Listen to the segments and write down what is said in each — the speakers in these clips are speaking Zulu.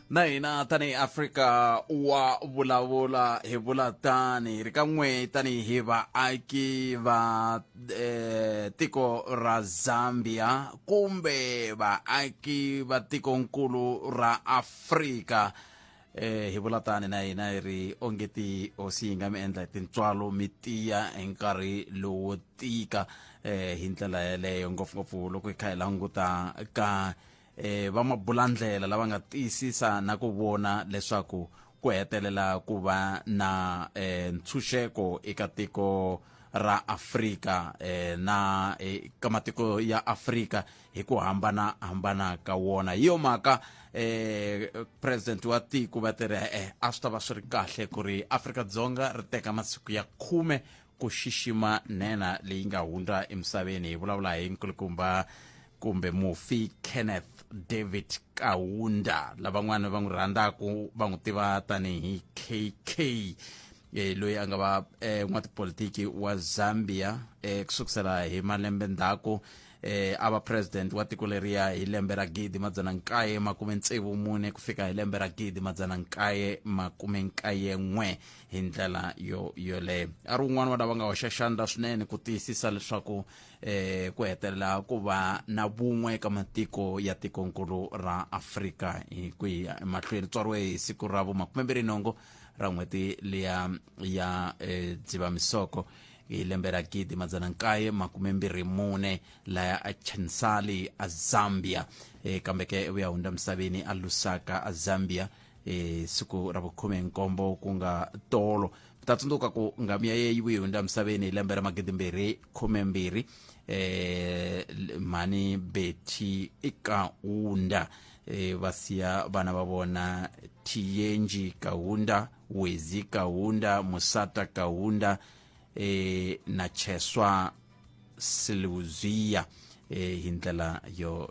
na hina tani Afrika wa vulavula hi vula tani ri ka n'we tani hi vaaki va tiko ra Zambia kumbe vaaki va tikonkulu ra Afrika hi vula tani na hina hi ri ongeti hosi yi nga mi endla hi tintswalo mi tiya hi nkarhi lowo tika hi ndlela yeleyo ngopfungopfu loko hi kha hi languta ka va mabulandlela lava nga tiyisisa na ku vona leswaku ku hetelela ku va na ntshunxeko eka tiko ra Afrika na ka matiko ya Afrika hi ku hambana ka wona hi yo mhaka president wa tiko va tiri a swi ta va swi ri kahle ku ri Afrika-Dzonga ri teka masiku ya 10 ku xixima nhenha leyi nga hundza emisaveni hi vulavula hi nkulukumba kumbe mufi Kenneth David Kaunda lavan'wana va n'wi rhandzaku va n'wi tiva tanihi KK loyi a nga va n'watipolitiki wa Zambia kusukisela hi malembe ndzhaku a va president wa tiko leriya hi lembe ra 1994 ku fika hi lembe ra 1991 hi ndlela yoleyo a ri un'wana wa lava nga hoxa xandla swinene ku tiyisisa leswaku ku hetelela ku va na vun'we ka matiko ya tikonkulu ra Afrika hi ku ya emahlweni tswariwe hi siku ra vu 28 ra n'hweti liya ya Dzivamisoko hi lembe ra 1924 laya a Chansali a Zambia kambe ke u ya hundza misaveni a Lusaka a Zambia siku ra vu 17 ku nga tolo ta tsundzuka ku ngami ya yeyi yi hundza misaveni hi lembe ra 2012 mani Betty Kaunda vasiya vana va vona Tiyenji Kaunda, Wezi Kaunda, Musata Kaunda na Cheswa Siluzia hi ndlela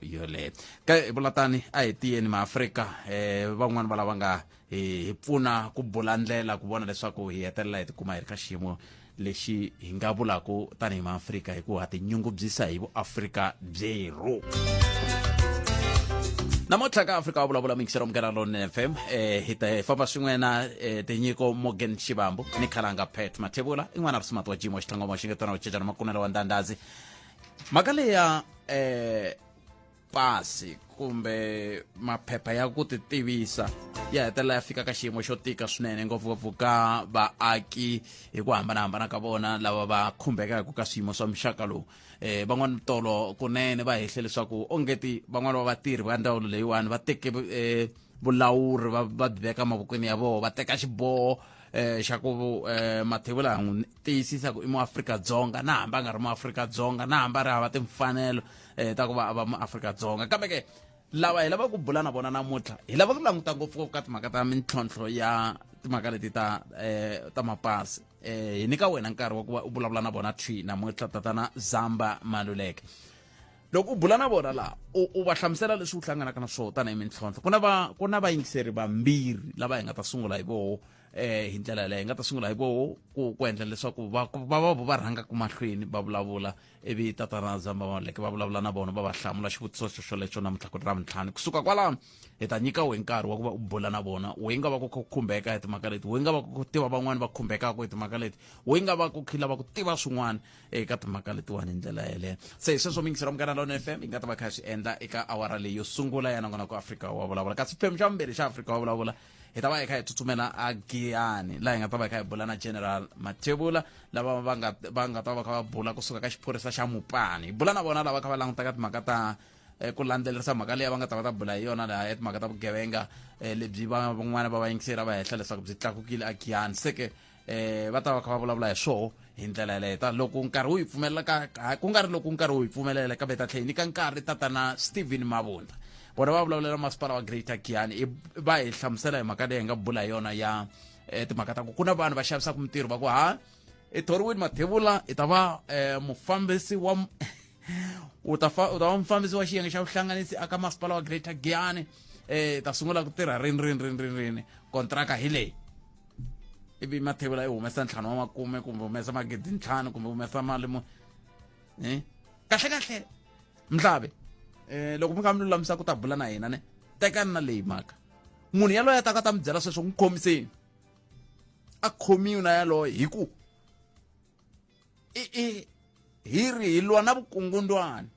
yole ka bulatani a hi tiyeni ma Afrika van'wana va lava nga hi pfuna ku bulandlela ku vona leswaku hi hetelela hi tikuma hi ri ka xiyimo lexi hi nga vulaku tanihi ma Afrika hi ku ha tinyungubyisa hi vu Afrika byero namuntlha ka Afrika wa vulavula mixer omkera lone FM hi ta famba swin'we na tinyiko Morgan Shivambu ni Khalanga Pet Mathebula in'wana risumati wa Jimo xitlangoma xingetana u cecana makunelo wa ndandazi mhaka leya pasi kumbe maphepha ya ku titivisa ya hetelela ya fika ka xiyimo xo tika swinene ngopfungopfu ka vaaki hi ku hambanahambana ka vona lava va khumbekaka ka swiyimo swa muxaka lowu van'wana tolo kunene va hehle leswaku ongeti van'wana va vatirhi va ndawulo leyiwani va teke vulawuri va veka mavokweni ya vona va teka xiboho xa ku Mathebula n'wi tiyisisa ku i muAfrika-Dzonga na hamba nga ri muAfrika-Dzonga na hamba ri hava timfanelo ta ku va a va muAfrika-Dzonga kambe ke lava hi lava ku bula na vona namuntlha hi lava ku languta ngopfu ka timhaka ta mintlhontlho ya timhaka leti ta mapasi hi nyika wena nkarhi wa ku va u vulavula na vona namuntlha tatana Zamba Maluleke loko u bula na vona laha u va hlamusela leswi u hlanganaka na swona tanihi mintlhontlho ku na vayingiseri vambirhi lava hi nga ta sungula hi voho hi ndlela leyi hi nga ta sungula hi voho ku endla leswaku va rhanga mahlweni va vulavula ivi tatana Zamba Maluleke va vulavula na vona va va hlamula xivutiso xolexo namuntlha ku ri Ravutlhanu kusuka kwalaho hi ta nyika we nkarhi wa ku va u bula na vona we nga va ku khumbeka hi timhaka leti we nga va ku tiva van'wani va khumbekaka hi timhaka leti we nga va ku khila va ku tiva swin'wana eka timhaka letiwani hi ndlela yeleyo se hi sweswo mingisero mukana lone FM hi nga ta va kha swi endla eka awara leyi yo sungula ya nangona ku Afrika wa vulavula kasi xiphemu xa vumbirhi xa Afrika wa vulavula hi ta va hi kha hi tsutsumela a Giyani laha hi nga ta va hi kha hi bula na General Mathebula lava va nga ta va kha va bula kusuka ka xiphorisa xa Mupani hi bula na vona lava kha va languta ka timhaka ta ku landzelerisa mhaka leyi va nga ta va ta bula hi yona laha ya timhaka ta vugevenga lebyi van'wana va vayingiseri va hehla leswaku byi tlakukile a Giyani seke va ta va kha va vulavula hi swoho hi ndlela yaleyo ta loko nkarhi wu hi pfumelela ku nga ri loko nkarhi wu hi pfumelela kambe ta tlhe hi nyika nkarhi tatana Stephen Mabunda vona va vulavulela masipala wa Greater Giyani va hi hlamusela hi mhaka leyi hi nga bula hi yona ya timhaka ta ku na vanhu va xavisaka mintirho va ku i thoriwile Mathebula i ta va mufambisi wa u ta va mufambisi wa xiyenge xa vuhlanganisi aka masipala wa Greater Giyani ta sungula ku tirha rini kontraka hi leyi ivi Mathebula i humesa 5 kumbe humesa 5,000 kumbe humesa mali kahle Mhlabe loko mi kha mi lulamisa ku ta bula na hina ne tekani na leyi mhaka munhu yaloye ta ka ta mi byela sweswo n'wi khomiseni a khomiwi na yaloye hi ku hi ri hi lwa na vukungundwani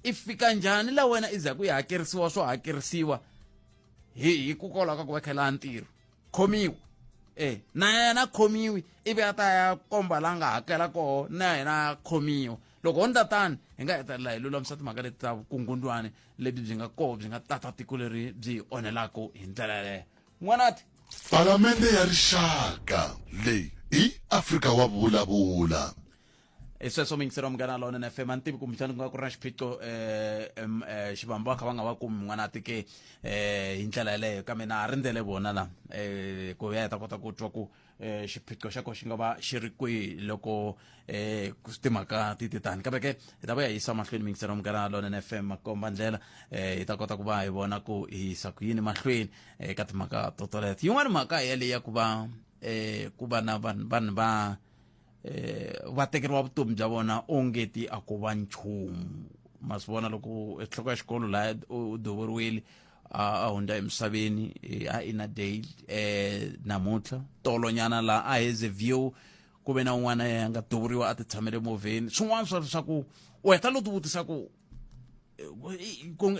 i fika njhani la wena i za ku yi hakerisiwa swo hakerisiwa hi ku kola ka ku vekela ntirho khomiwa na yena khomiwi ivi a ta ya komba la nga hakela koho na yena khomiwa loko ndza tani hi nga hetelela hi lulamisa timhaka leti ta vukungundwani lebyi byi nga koho byi nga tata tiko leri byi onhelaka hi ndlela yaleyo n'wanati Palamende ya rixaka leyi i Afrika wa vulavula sweswo mingisero mugana lona na FM antivi kumbexani ku nga ku ri na xiphiqo xivambo va kha va nga va kumi n'wanati ke hi ndlela yaleyo kambe na ha rindzele vona la ku ya hi ta kota ku twa ku xiphiqo xa ko xi nga va xi ri kwihi loko timhaka ti tani kambe ke hi ta va hi yisa mahlweni mingisero mugana lona na FM makomba ndlela hi ta kota ku va hi vona ku hi yisa ku yini mahlweni eka timhaka to toleto yin'wana mhaka yaleyi ya ku va na vanhu va tekeriwa vutomi bya vona ongeti a ku va nchumu ma swi vona loko enhloko ya xikolo laha u duvuriwile a hundza emisaveni a ina day namuntlha tolonyana la a Hazyview ku ve na un'wana ya nga duvuriwa a ti tshamele movheni swin'wana swa ku u heta lo ti vutisa ku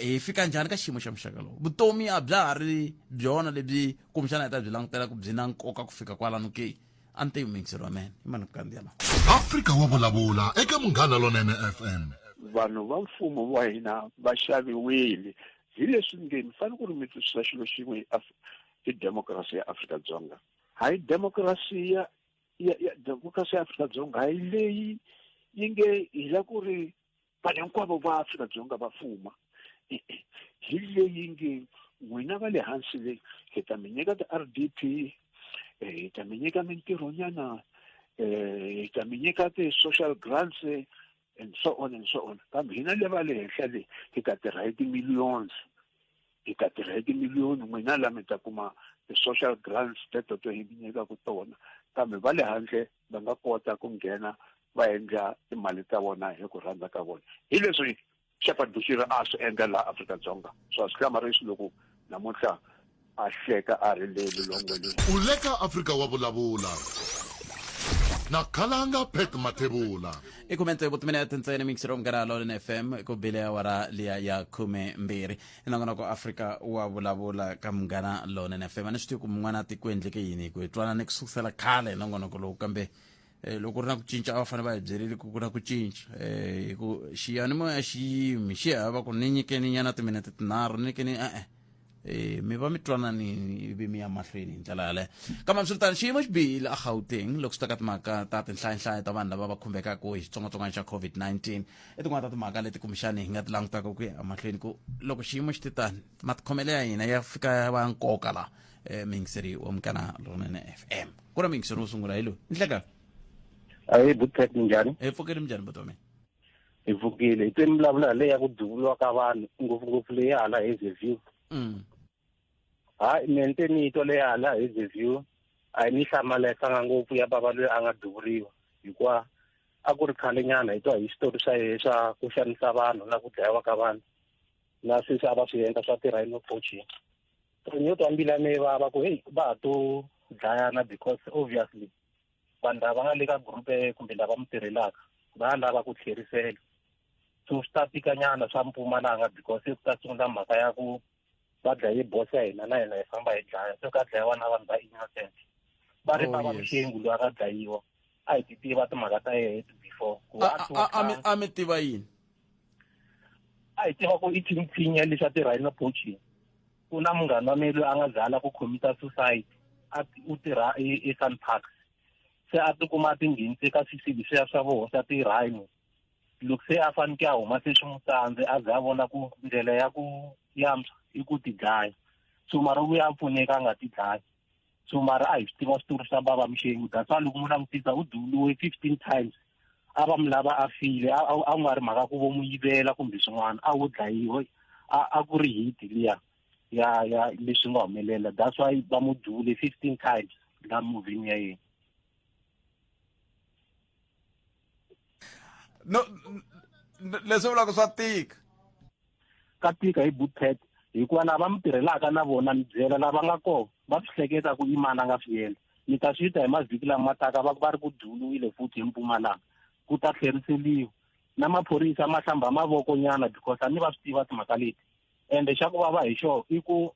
hi fika njhani ka xiyimo xa muxaka lowu vutomi a bya ha ri byona lebyi kumbexana hi ta byi langutela ku byi na nkoka ku fika kwalano ke ante mingisero amen imani ku kandziya la Afrika wa vulavula eka munghana lonene FM vanhu va mfumo wa hina va xaviwile hi leswi ngeni fanele ku ri mi twisisa xilo xin'we i democracy ya Afrika-Dzonga hayi democracy ya democracy ya Afrika-Dzonga hayi leyi yi nge hi la ku ri vanhu hinkwavo va Afrika-Dzonga va fuma hi leyi nge n'wina va le hansi le hi ta mi nyika ti-RDP hi ta mi nyika mintirhonyana hi ta mi nyika ti-social grants and so on and so on kambe hina le va le henhla le hi ta tirha hi ti-millions n'wina la mi ta kuma ti-social grants teto to hi mi nyikaku tona kambe va le handle va nga kota ku nghena va endla timali ta vona hi ku rhandza ka vona hi leswi Shepherd Bushiri a swi endla laha Afrika-Dzonga so a swi hlamarisi loko namuntlha a hleka a ri le lulongweni u le ka Afrika wa vulavula na khalanga Pet Mathebula i kumente vutiminete ntsena mingisero mugana lona FM ku bile awara liya ya 12 inangona ku Afrika wa vulavula ka mugana lona FM ani swi tivi ku mun'wana ti ku endleke yini ku twana ni kusukusela khale inangona ku loku kambe loko ri na ku cinca a va fanele va hi byerile ku na ku cinca ku xiyanimoya xiyimi xi hava ku ni nyikeni nyana timinete tinharhu ni nyikeni mi va mi twanani ivi mi ya mahlweni hi ndlela yaleyo kambe swiritano xiyimo xi bihile a Gauteng loko swi ta ka timhaka ta tinhlayanhlaya ta vanhu lava va khumbekaka hi xitsongwatsongwana xa COVID-19 i tin'wana ta timhaka leti kumbexani hi nga ti langutaka ku ya mahlweni ku loko xiyimo xi titani matikhomelo ya hina ya fika ya va nkoka la mingiseri wa mugana lonene FM ku ri mingiseri wo sungula hi loyi inhleka Ayi butet njhani? hi pfukile minjhani vutomi Hi pfukile hi tweni vulavula leyi ya ku duvuriwa ka vanhu ngopfungopfu leyi hala Hazyview hayi mente ni to leyi hala Hazyview a yi ni hlamalesanga ngopfu ya bava loyi a nga duvuriwa hikuva a ku ri khale nyana hi twa hi xitori xa yehe xa ku xanisa vanhu na ku dlayiwa ka vanhu na sweswi a va swi endla swa tirha poaching so ni yo twa mbila me vava ku hey va ha to dlayana because obviously vanhu lava nga le ka group kumbe lava mi tirhelaka va lava ku tlherisela so swi ta tikanyana swa Mpumalanga because ku ta sungula mhaka ya ku va dlaye boss ya hina na yena hi famba hi dlaya so ka dlayiwa na vanhu va innocent va ri va mixengu loyi a nga dlayiwa a hi ti tiva timhaka ta yehe before a mi tiva yini a hi tiva ku i tshingitshing leswi a tirha poaching ku na munghana wa mehe loyi a nga zala ku commita suicide u tirha Sun Park se a tikuma a tinghenise ka swisibi swiya swa voho swa tirhanyo loko se a faneke a huma se swi n'wi tsandze a za a vona ku ndlela ya ku yantshwa i ku ti dlaya so mara vuya a pfuneka a nga ti dlayi so mara a hi swi tiva switori swa bava mixengu that's why loko mu langutisa u duvuriwe 15 times a va mi lava a file a nga ri mhaka ku vo mu yivela kumbe swin'wana a wo dlayiwe a ku ri hit liya ya leswi nga humelela that's why va mu duvule 15 times la movini ya yena no leswi vulaka swa tika ka tika hi butet hikuva na va mi tirhelaka na vona mi byela lava nga kona va swi hleketa ku imana nga swi endla mi ta swi ta hi mavhiki lama taka va ri ku duluwile futhi hi Mpumalanga ku ta tlheriseliwa na maphorisa ma hlamba mavoko nyana because a ni va swi tiva timhaka leti ende xa ku va hi xo i ku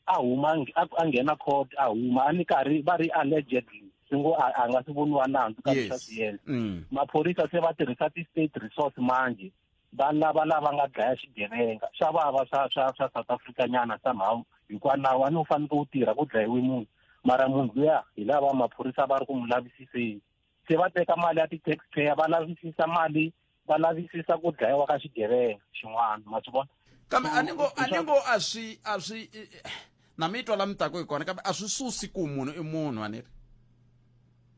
a huma a nghena court a huma a ni karhi va ri allegedly singo a nga si voniwa nandzu ka leswi swi endla maphorisa se va tirhisa ti-state resource manje va lava nga dlaya xigevenga swa vava swa South Africa nyana somehow hikuva nawu a ni u faneke u tirha ku dlayiwe munhu mara munhu luya hi lava maphorisa va ri ku mu lavisiseni se va teka mali ya ti-taxpayer va lavisisa mali va lavisisa ku dlayiwa ka xigevenga xin'wana ma swi vona kambe a ni ngo a swi na mitwa la mitako hi kona kambe a swi susi ku munhu i munhu aniri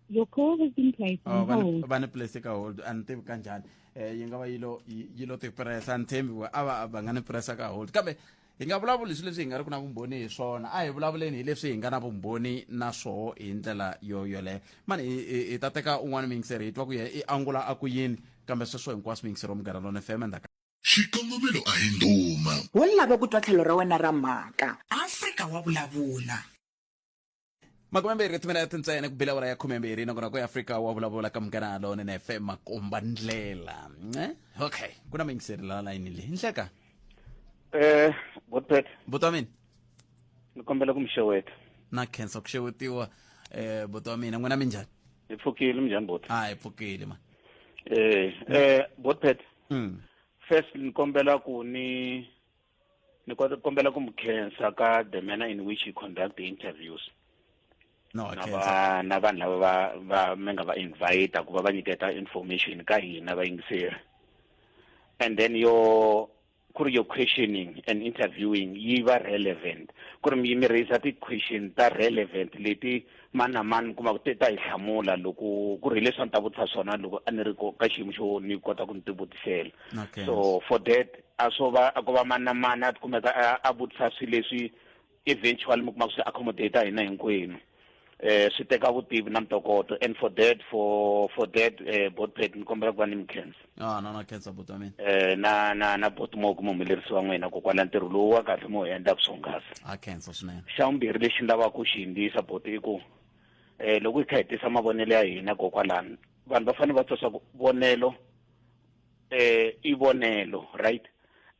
your call has been placed on hold va ni place ka hold a ni tivi kanjhani yi nga va yilo tipressa ni tshembi va nga ni pressa ka hold kambe hi nga vulavuli swilo leswi hi nga ri ku na vumbhoni hi swona a hi vulavuleni hi leswi hi nga na vumbhoni na swoho hi ndlela yoleyo mani hi ta teka un'wana mingiseri hi twa ku i angula a ku yini kambe sweswo hinkwaswo mingiseri wa Munghana Lonene FM endhaka xikongomelo a hi nduma wo lava ku twa tlhelo ra wena ra mhaka Afrika wa vulavula makumembirhi timinete ntsena ku bela awara ya 12 nakona ku Afrika wa vulavula ka Munghana Lonene FM makomba ndlela okay kuna mingiseri la line le inhleka Botpet buto mina nikombela kumshewetha na khensa ku xewetiwa buto mina n'wina minjhani ipfukile minjhani bot ipfukile man Botpet first nikombela ku nikombela kumkhensa ka the manner in which you conduct the interviews no na vanhu lava va mi nga va invite ku va va nyiketa information ka hina va yingiseri and then your questioning and interviewing yi va relevant ku ri mi raise ti-question ta relevant leti mani na mani kuma ku ta hi hlamula loko ku ri leswi ni ta vutisa swona loko a ni ri ka xiyimo xo ni kota ku ni tivutisela so for that a ku va mani na mani a tikumeka a vutisa swilo leswi eventually mi kuma ku swi accommodate hina hinkwenu swi teka vutivi na ntokoto and for that Botpet ni kombela ku va ni mikhensa na khensa buto mina na bot mo ku muhumelerisi wa n'wina ku kwala ntirho lowu wa kahle mo endla kuswonghasa khensa swinene xa vumbirhi lexi ni lavaka ku xi hindzisa bot i ku loko hi kha hi tisa mavonelo ya hina kokwalano vanhu va fanele va twa swa ku vonelo i vonelo right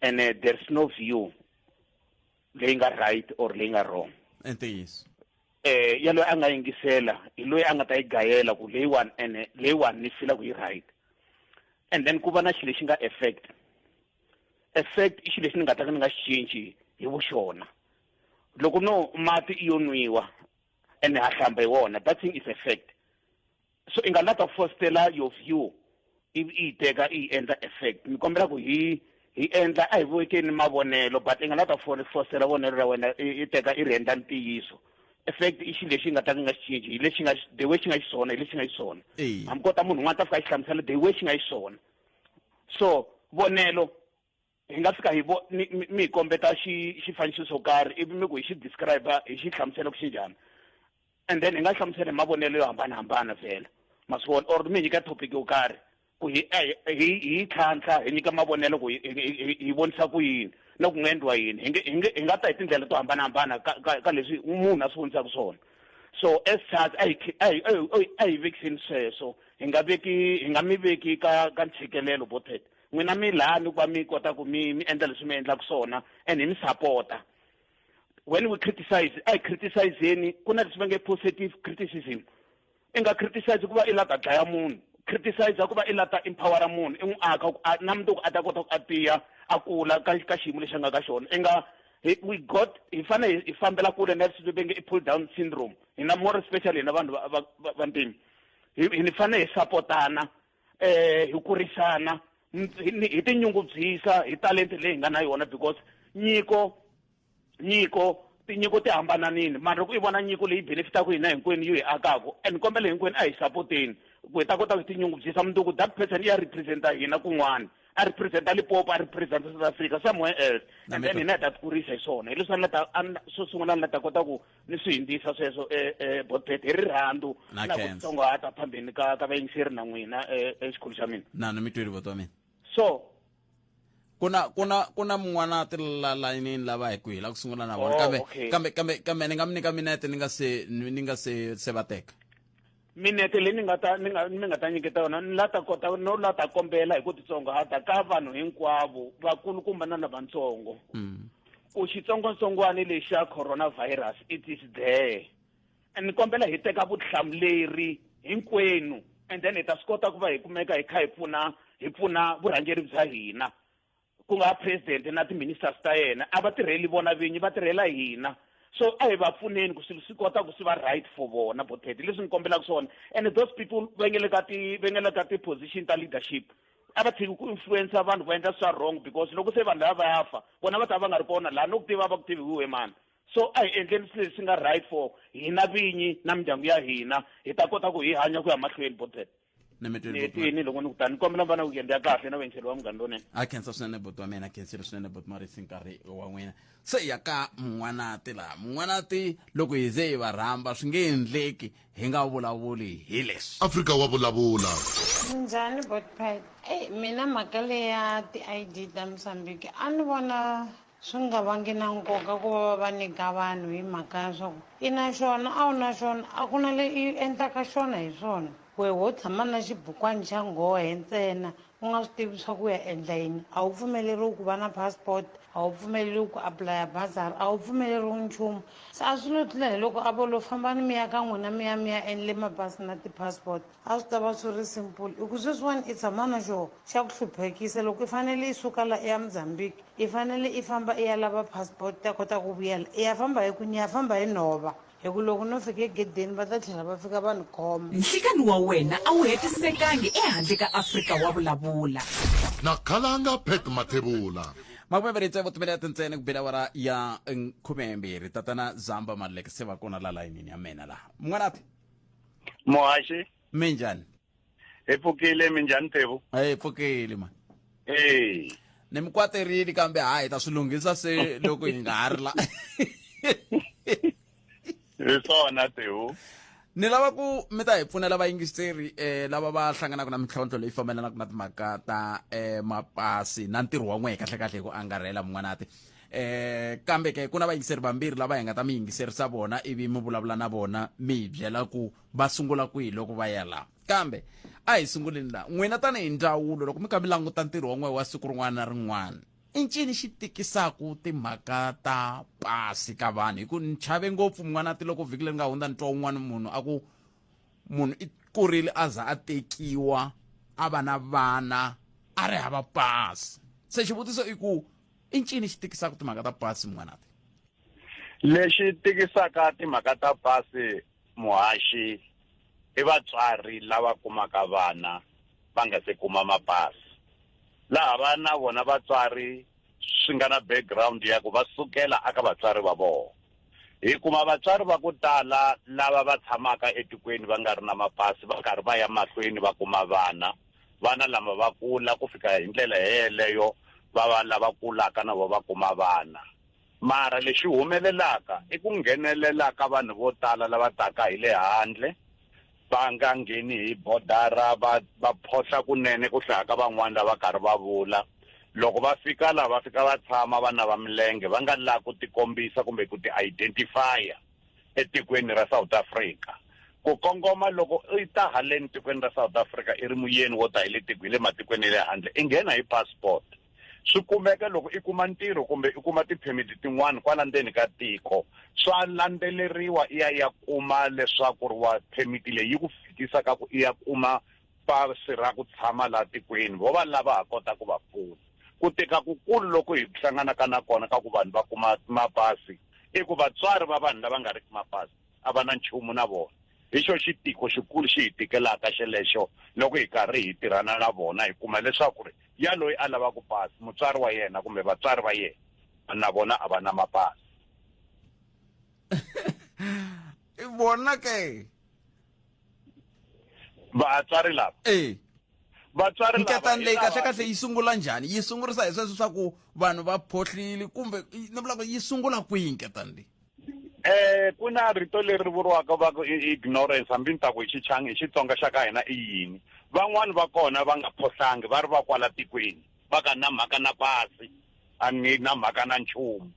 and there's no view leyi nga right or leyi nga wrong ntiyiso ya loyi a nga yingisela hi loyi a nga ta yi gayela ku leyiwani ni fila ku yi right and then ku va na xilo lexi nga effect i xilo lexi ni nga ta ka ni nga xi cinci hi vuxona loko no mati iyo nwiwa and ha hlamba hi wona that thing is effect so i nga lata fostela your view i teka i endla effect ni kombela ku hi endla a hi vekeni mavonelo but i nga lata fostela vonelo ra wena i teka i ri endla ntiyiso effect i xilo lexi nga ta nga xi cinci hi lexi nga the way xi nga xiswona hi lexi nga xiswona hambi kota munhu un'wana ta fika a xi hlamusela the way xi nga xiswona so vonelo hi nga fika mi hi kombeta xifaniso xo karhi ivi mi ku hi xi describe hi xi hlamusela ku xi njhani and then hi nga hlamusela hi mavonelo yo hambanahambana vhela ma swi vona or mi nyika topic yo karhi ku hi tlhantlha hi nyika mavonelo ku hi vonisa ku yini na ku nga endliwa yini hi nga ta hi tindlela to hambanahambana ka leswi munhu a swi vonisaka swona so as such a hi vekiseni sweswo hi nga mi veki ka ntshikelelo Botpet n'wina mi lani ku va mi kota ku mi endla leswi mi endlaka swona and hi mi sapota when we criticize hi criticizeni ku na leswi va nge positive criticism i nga criticize ku va i lata dlaya munhu criticize ku va i lata empowera munhu i n'wi aka na mundzuku a ta kota ku a tiya a kula ka xiyimo lexi a nga ka xona hi fanele hi fambela kule na leswi va nge i pull down syndrome hina more especially hina vanhu vantima hi fanele hi sapotana hi kurisana hi tinyungubyisa hi talenta leyi hi nga na yona because tinyiko ti hambananini mara loko i vona nyiko leyi benefitaka hina hinkwenu yo hi akako and kombela hinkwenu a hi sapoteni ku hi ta kota ku tinyungubyisa mundzuku that person ya representa hina kun'wana a representa Limpopo a representa South Africa somewhere else and then hina hi ta tikurisa hi swona hi leswi swo sungula ni la ta kota ku ni swi hindzisa sweswo Botpet hi rirhandzu na ku tsongohata phambeni ka vayingiseri na n'wina exikhulu xa mina ni mi twile buto mina so kuna mun'wana la layinini lava hi ku hila ku sungula na vona kambe ni nga mi nyika minete ni nga se va teka minete leyi mi nga ta nyiketa yona ni la ta kota no la ta kombela hi ku titsongahata ka vanhu hinkwavo vakulukumba na lavatsongo ku xitsongwatsongwana lexi xa coronavirus it is there and ni kombela hi teka vutihlamuleri hinkwenu and then hi ta swi kota ku va hi kumeka hi kha hi pfuna vurhangeri bya hina ku nga president na ti-ministers ta yena a va tirheli vona vinyi va tirhela hina so a hi va pfuneni ku swilo swi kota ku swi va right for vona botheti leswi ni kombelaka swona and those people va nge le ka ti-position ta leadership a va tshiki ku influensa vanhu va endla swa wrong because loko se vanhu lava va yafa vona va ta va nga ri kona laha no ku tiva va ku tiviwe mani so a hi endleni swilo leswi nga right for hina vinyi na mindyangu ya hina hi ta kota ku hi hanya ku ya mahlweni botheti ni loko ni kutani ni kombela vana weekend ya kahle na vencheli wa muganga lonene a khensa swinene boti wa mina a khensile swinene boti marisi nkarhi wa n'wina se ya ka mun'wanati laha mun'wanati loko hi ze hi va rhamba swi nge endleki hi nga vulavuli hi leswi Afrika wa vulavula njhani botpad mina mhaka leyi ya ti-ID ta Mozambique a ni vona swi nga vangi na nkoka ku va va nyika vanhu hi mhaka ya swaku i na xona a wu na xona a ku na leyi endlaka xona hi swona we wo tshama na xibukwana xa nghohe ntsena u nga swi tivi swa ku ya endla yini a wu pfumeleriwi ku va na passport a wu pfumeleriwi ku aplaya bazari a wu pfumeleriwi nchumu se a swi lo tlula hi loko a vo lo famba ni mi ya ka n'wina mi ya endle mabasi na ti-passport a swi ta va swi ri simple hi ku sweswiwani i tshama na xo xa ku hluphekisa loko i fanele i suka la i ya Mozambique i fanele i famba i ya lava passport ya kota ku vuyela i ya famba hi ku ni ya famba hi nhova hi ku loko no fika egedeni va ta tlhela va fika vanhu khoma nhlikani wa wena a wu hetisekangi ehandle ka Afrika wa vulavula na khalanga phet mathebula makumeveritse vutumela tintsene ku bela wara ya 12 tatana zamba maleke se va kona la layinini ya mina laha mun'wanati Mohashi minjhani hi pfukile minjhani Tevu hi pfukile ma ni mi kwaterile kambe hayi ta swi lunghisa se loko hi nga ha ri la hi swona Tevu ni lava ku mi ta hi pfuna lava yingiseri lava va hlanganaka na mintlhontlho leyi fambelanaka na timhaka ta mapasi na ntirho wa n'we kahlekahle hi ku angarhela mun'wanati kambe ke ku na vayingiseri vambirhi lava hi nga ta mi yingiserisa vona ivi mi vulavula na vona mi hi byela ku va sungula kwihi loko va ya laha kambe a hi sunguleni laha n'wina tanihi ndzawulo loko mi kha mi languta ntirho wa n'we wa siku rin'wana na rin'wana i ncini xi tikisaku timhaka ta pasi ka vanhu hi ku ni chave ngopfu mun'wanati loko vhiki leri nga hundza ni twa un'wana munhu a ku munhu i kurile a za a tekiwa a va na vana a ri hava pasi se xivutiso i ku i ncini xi tikisaka timhaka ta pasi mun'wanati lexi tikisaka timhaka ta pasi Mohashi i vatswari lava kumaka vana va nga se kuma mapasi laha vana vona vatswari swi nga na background ya ku va sukela aka vatswari va vona hi kuma vatswari va ku tala lava va tshamaka etikweni va nga ri na mapasi va karhi va ya mahlweni va kuma vana lama va kula ku fika hi ndlela yeleyo va va lava kulaka na vo va kuma vana mara lexi humelelaka i ku nghenelela ka vanhu vo tala lava taka hi le handle va nga ngheni hi bodara va phosla kunene ku hlaya ka van'wana lava karhi va vula loko va fika la va fika va tshama vana va milenge va nga la ku tikombisa kumbe ku ti-identifya etikweni ra South Africa ku kongoma loko i ta haleni tikweni ra South Africa i ri muyeni wo ta hi le tikweni le matikweni le handle i nghena hi passport swi kumeka loko i kuma ntirho kumbe i kuma tiphemiti tin'wana kwala ndzeni ka tiko swa landzeleriwa i ya kuma leswaku ri wa phemiti leyi yi ku fikisa ka ku i ya kuma pasi ra ku tshama laha tikweni vo va lava ha kota ku va pfuna ku tika kukulu loko hi hlanganaka na kona ka ku vanhu va kuma mapasi i ku vatswari va vanhu lava nga ri ki mapasi a va na nchumu na vona hi xo xitiko xikulu xi hi tikelaka xelexo loko hi karhi hi tirhana na vona hi kuma leswaku ri ya loyi a lavaka pasi mutswari wa yena kumbe vatswari va yena na vona a va na mapasi i vona ke vatswari lava vatswari nketani leyi kahlekahle yi sungula njhani yi sungurisa hi sweswo swa ku vanhu va phohlile kumbe ni vulaka yi sungula kwihi nketani leyi ku na rito leri vuriwaka va ku ignorance hambi ni ta ku hi Xitsonga xa ka hina i yini van'wani va kona va nga phoslangi va ri va kwala tikweni va nga na mhaka na pasi a ni na mhaka na nchumu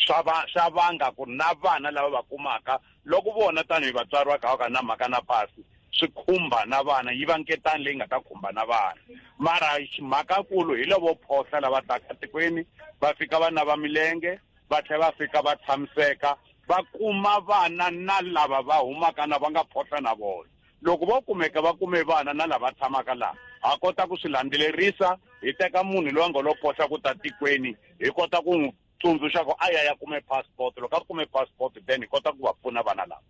swa vanga ku na vana lava va kumaka loko vona tanihi vatswari va kha va na mhaka na pasi swi khumba na vana yi va nketani leyi nga ta khumba na vana mara mhakakulu hi lavo phohla lava taka tikweni va fika va nava milenge va tlhela va fika va tshamiseka va kuma vana na lava va humaka na va nga phohla na vona loko vo kumeka va kume vana na lava tshamaka laha ha kota ku swi landzelerisa hi teka munhu loyi a nga lo phohla ku ta tikweni hi kota ku n'wi tsundzuxa ku a ya kume passport loko a kume passport then hi kota ku va pfuna vana lava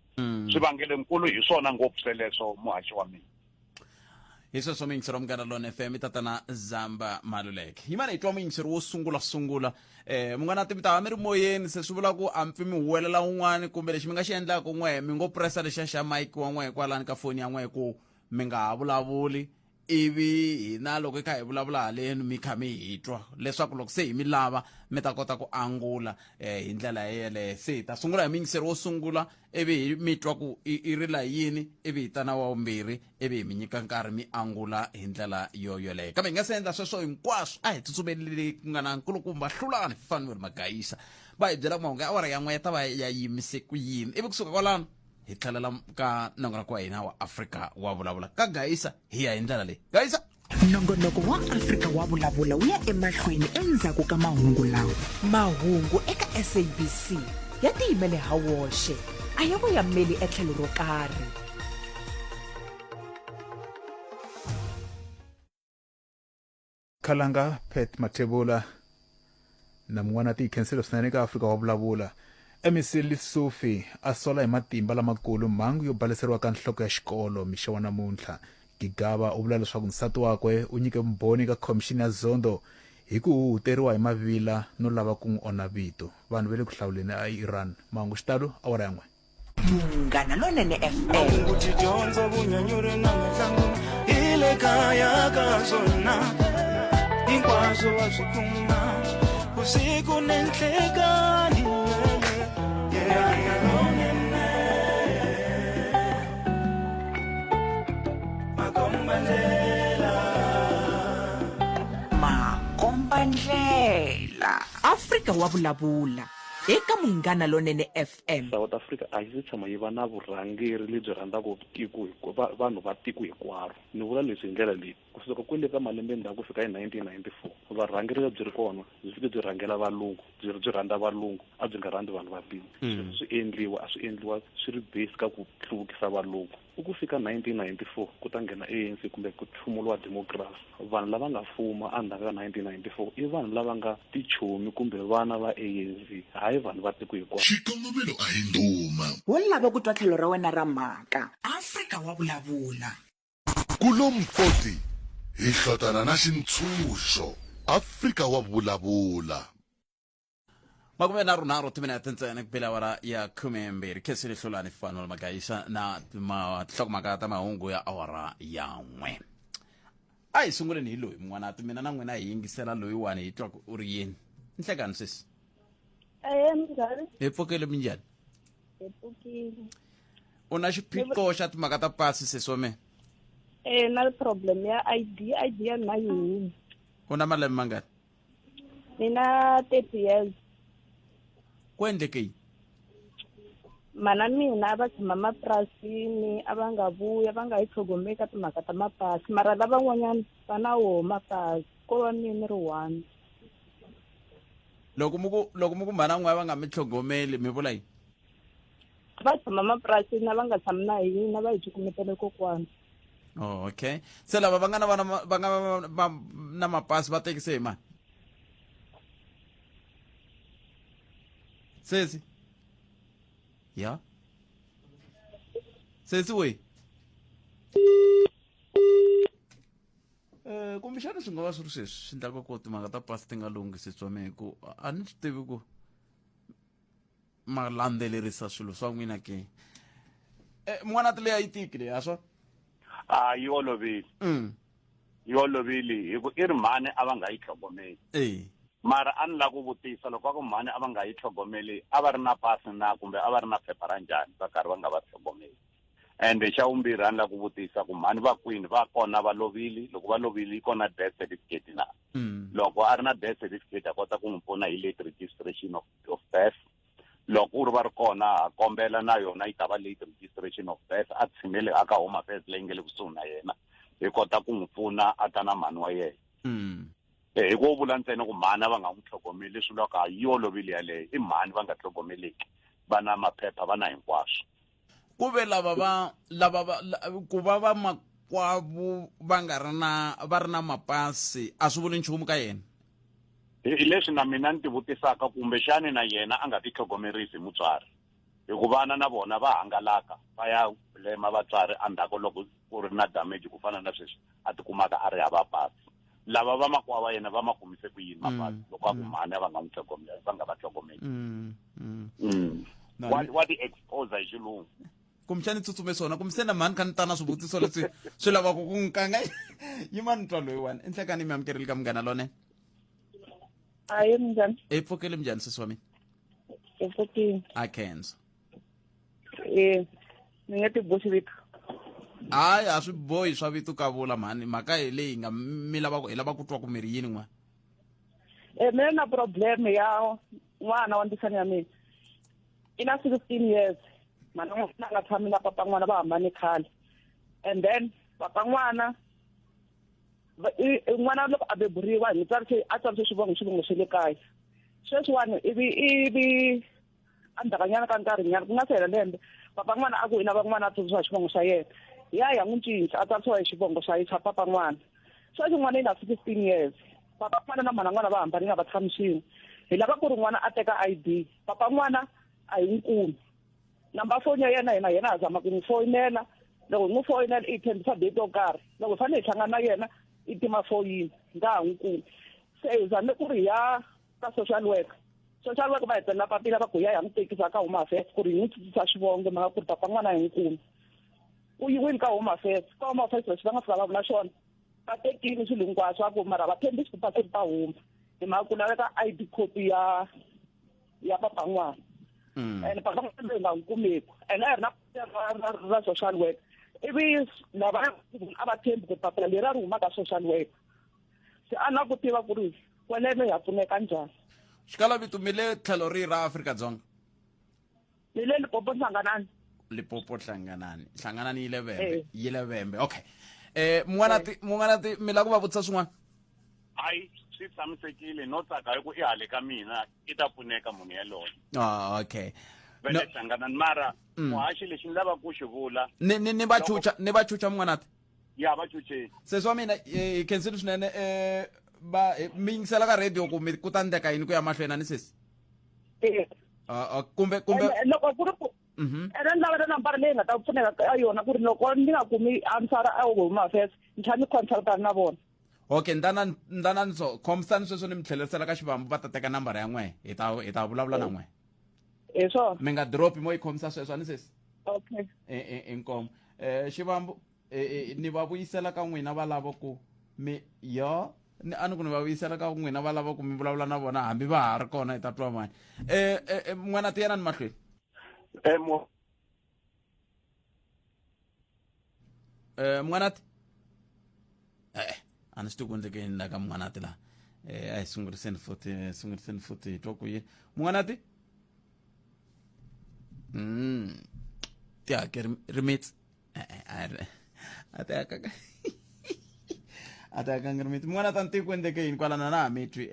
swivangelekulu hi swona ngopfu sweleswo muhaxi wa mina hi sweswo muyingiseri wa Munghana Lone FM tatana Zamba Maluleke hi mana hi twa muyingiseri wo sungula munghana ti mi ta va mi ri moyeni se swi vula ku a mpfi mi huwelela un'wana kumbe lexi mi nga xi endlaka n'we mi ngo pressa lexa xa mike wa n'we kwalani ka foni ya n'we ku mi nga ha vulavuli ivi hina loko hi kha hi vulavula haleni mi kha mi hi twa leswaku loko se hi mi lava mi ta kota ku angula hi ndlela yeleyo se hi ta sungula hi muyingiseri wo sungula ivi hi mi twa ku i rila yini ivi hi ta na wa vumbirhi ivi hi mi nyika nkarhi mi angula hi ndlela yoyoleyo kambe hi nga se endla sweswo hinkwaswo a hi tsutsumeleli ku nga na nkulukumba hlulani fanweli magayisa va hi byela mahungu ya awara ya n'we ya ta va ya yimise ku yini ivi kusuka kwalano hi tlhelela ka nongonoko wa hina wa Afrika wa vulavula ka gayisa hi ya hi ndlela leyi gayisa nongonoko wa Afrika wa vulavula wu ya emahlweni endzhaku ka mahungu lawa mahungu eka SABC ya tiyimele ha woxe a ya voyameli etlhelo ro karhi Kalanga Pet Matebula na mun'wana ti cancel swinene ka Afrika wa vulavula emisili Sufi asola hi matimba lamakulu mhangu yo baleseriwa ka nhloko ya xikolo mixa wa namuntlha Gigaba u vula leswaku nsati wakwe u nyike mbhoni ka commission ya Zondo hi ku huteriwa hi mavila no lava ku n'wi ona vito vanhu va le ku hlawuleni a Iran mahungu xitalo awara yan'we Munghana Lonene FM ukuthi dyondzo vunyanyuri na mitlangu ile kaya ka swona hinkwaswo wa swi kuma usiku nenhlekani Makombandlela Afrika wa vulavula eka Munghana Lonene FM South Africa a yi tshama yi va na vurhangeri lebyi rhandzaka tiko vanhu va tiko hinkwaro ni vula leswi hi ndlela leyi kusuka kwele ka malembe ndzhaku ku fika hi 1994 varhangeri lebyi ri kona byi fike byi rhangela valungu byi rhandza valungu a byi nga rhandzi vanhu va bini a swi endliwa swi ri base ka ku hluvukisa valungu ku fika 1994 ku ta nghena ANC kumbe ku thumuliwa democracy vanhu lava nga fuma endzhaku ka 1994 i vanhu lava nga tichomi kumbe vana va ANC hayi vanhu va tiko hinkwaro xikongomelo a hi nduma wo lava ku twa tlhelo ra wena ra mhaka Afrika wa vulavula kulomfoti hi hlotana na xintshunxo Afrika wa vulavula makume nharhu timinete ntsena kupela awara ya 12 khesi ri hlulani fanele magayisa na tinhlokomhaka ta mahungu ya awara ya n'we a hi sunguleni hi loyi mun'wana mina na n'wina hi yingisela loyiwani hi twa ku u ri yini nhlekani sisi Minjhani? hi pfukile minjhani Hi pfukile. u na xiphiqo xa timhaka ta pasi sesome Na problem ya ID ya na yini? u na malembe mangani Mina 30 years. ku endleke yini Mana mina a va tshama mapurasini a va nga vuya va nga yi tlhogomeli ka timhaka ta mapasi mara lavan'wanyana va na woho mapasi ko va mina ri one loko muku mhana n'we va nga mi tlhogomeli mi vula yini va tshama mapurasini a va nga tshami na hina va hi cukumetele kokwana oh okay se lava va nga na mapasi va tekise hi mani sesi ya sesi we kumbexana swi nga va swi ri sweswi swi endlaka ku timhaka ta pasi ti nga lunghisiswa me ku a ni swi tivi ku ma landzelerisa swilo swa n'wina ke n'wana ti leyi a yi tiki leyi a swa yi olovile yi olovile hi ku i ri mhani a va nga yi tlhogomeli mara a ni la ku vutisa loko va ku mhani a va nga yi tlhogomeli a va ri na pasi na kumbe a va ri na phepha ra njhani va karhi va nga va tlhogomeli and xa vumbirhi a ni la ku vutisa ku mhani va kwini va kona va lovile loko va lovile yi kona death certificate na loko a ri na death certificate a kota ku n'wi pfuna hi late registration of death loko ku ri va ri kona a kombela na yona yi ta va late registration of death a tshimele a ka home affairs leyi nge le kusuhi na yena hi kota ku n'wi pfuna a ta na mhani wa yena hi ko vula ntsena ku mhani va nga n'wi tlhogomeli leswi vulaka ha yi olovile yaleyo i mhani va nga tlhogomeleki va na maphepha va na hinkwaswo ku ve ku va makwavo va ri na mapasi a swi vuli nchumu ka yena hi leswi na mina ni ti vutisaka kumbexani na yena a nga ti tlhogomerisi mutswari hikuva vana na vona va hangalaka va ya blema vatswari endzhaku loko ku ri na damage ku fana na sweswi a tikumaka a ri hava pasi lava va makwavo va yena va ma kumise ku yini mapasi loko a ku mhani va nga n'wi tlhogomela va nga va tlhogomeli wa ti expose hi xilungu kumbe ni tsutsume swona kumbe se na mhani ka ni ta na swivutiso leswi swi lavaka ku n'wi kanga yima ni twa loyiwani enhlekani mi amukerile ka munghana lone hayi minjhani i pfukile minjhani sesi wa mina i pfukile a khensa ni nge ti boxi vito hayi a swi bohi swa vito ka vula mhani mhaka hi leyi nga hi lava ku twa ku miri yini n'wana mina na problem ya n'wana wa ntisani ya mina i na 16 years mana n'wana nga tshami na papa n'wana va hambane khale and then papa n'wana n'wana loko a beburiwa hi mutswari a tsarise xivongo xe le kaya sweswiwani ivi andhakanyana ka nkarhinyana ku nga se hela lembe papa n'wana a ku hina va n'wana a tsarisiwa hi xivongo xa yena ya n'wi cinca a tsarisiwa hi xivongo xa papa n'wana sweswi n'wana yi na 16 years papa n'wana na mana n'wana va hambani nga va tshami xin'we hi lava ku ri n'wana a teka I.D papa n'wana a hi nkumi namba foni ya yena a zama ku n'wi foyinela loko hi n'wi foyinela i tshembisa date yo karhi loko hi fanele hi hlangana na yena i tima foyini nga ha n'wi kumi se hi zame ku ri ya ka social worker va hetelela papila va ku ya n'wi tekisa ka home affairs ku ri hi n'wi tsutsisa xivongo mhaka ku ri papa n'wana a hi n'wi kumi u yiwini ka home affairs lexi va nga fika va vula xona va tekile swilo hinkwaswo a ku mara va tshembisi ku pasi ri ta huma hi mhaka ku laveka I.D copy ya papa n'wana and papa n'wana loyi nga n'wi kumeki and a hi ri na ra social worker ivi lava a va tshembi ku papila leri a ri huma ka social worker se a na ku tiva ku ri kweleme ya pfuneka njhani xikala vito mi le tlhelo rihi ra Afrika-Dzonga ni le Limpopo Hlanganani Limpopo Hlanganani yi le Vhembe okay mun'wanati mi la ku va vutisa swin'wana hayi swi tshamisekile no tsaka hi ku i hale ka mina i ta pfuneka munhu yaloye okay va le Hlanganani mara muhaxi lexi ni lava ku xi vula ni va chucha mun'wanati ya va chucheni sesi wa mina hi khensile swinene mi yingisela ka radio kumbe ku ta ndeka yini ku ya mahlweni ani sesi kumbe loko ku ri ku ene ni lavela nambara leyi nga ta pfuneka ka yona ku ri loko ni nga kumi answara a home affairs ni tlha ni consultana na vona okay ndana so khomisani sweswo ni mi tlhelerisela ka xivambu va ta teka nambara ya n'we hi ta vulavula na n'we hi swona mi nga dropi mo yi khomisa sweswo ani sesi okay inkomo xivambu ni va vuyisela ka n'wina va lava ku mi a ni ku ni va vuyisela ka n'wina va lava ku mi vulavula na vona hambi va ha ri kona hi ta twa mani n'wana tiyena ni mahlweni n'wanati a ni swi ti ku endleke yini la ka n'wanati laha a hi sunguriseni futhi hi twa ku yini n'wanati tihake rimitsi a ti hakangi rimitsi n'wanati a ni tivi ku endleke yini kwalana na ha mi twi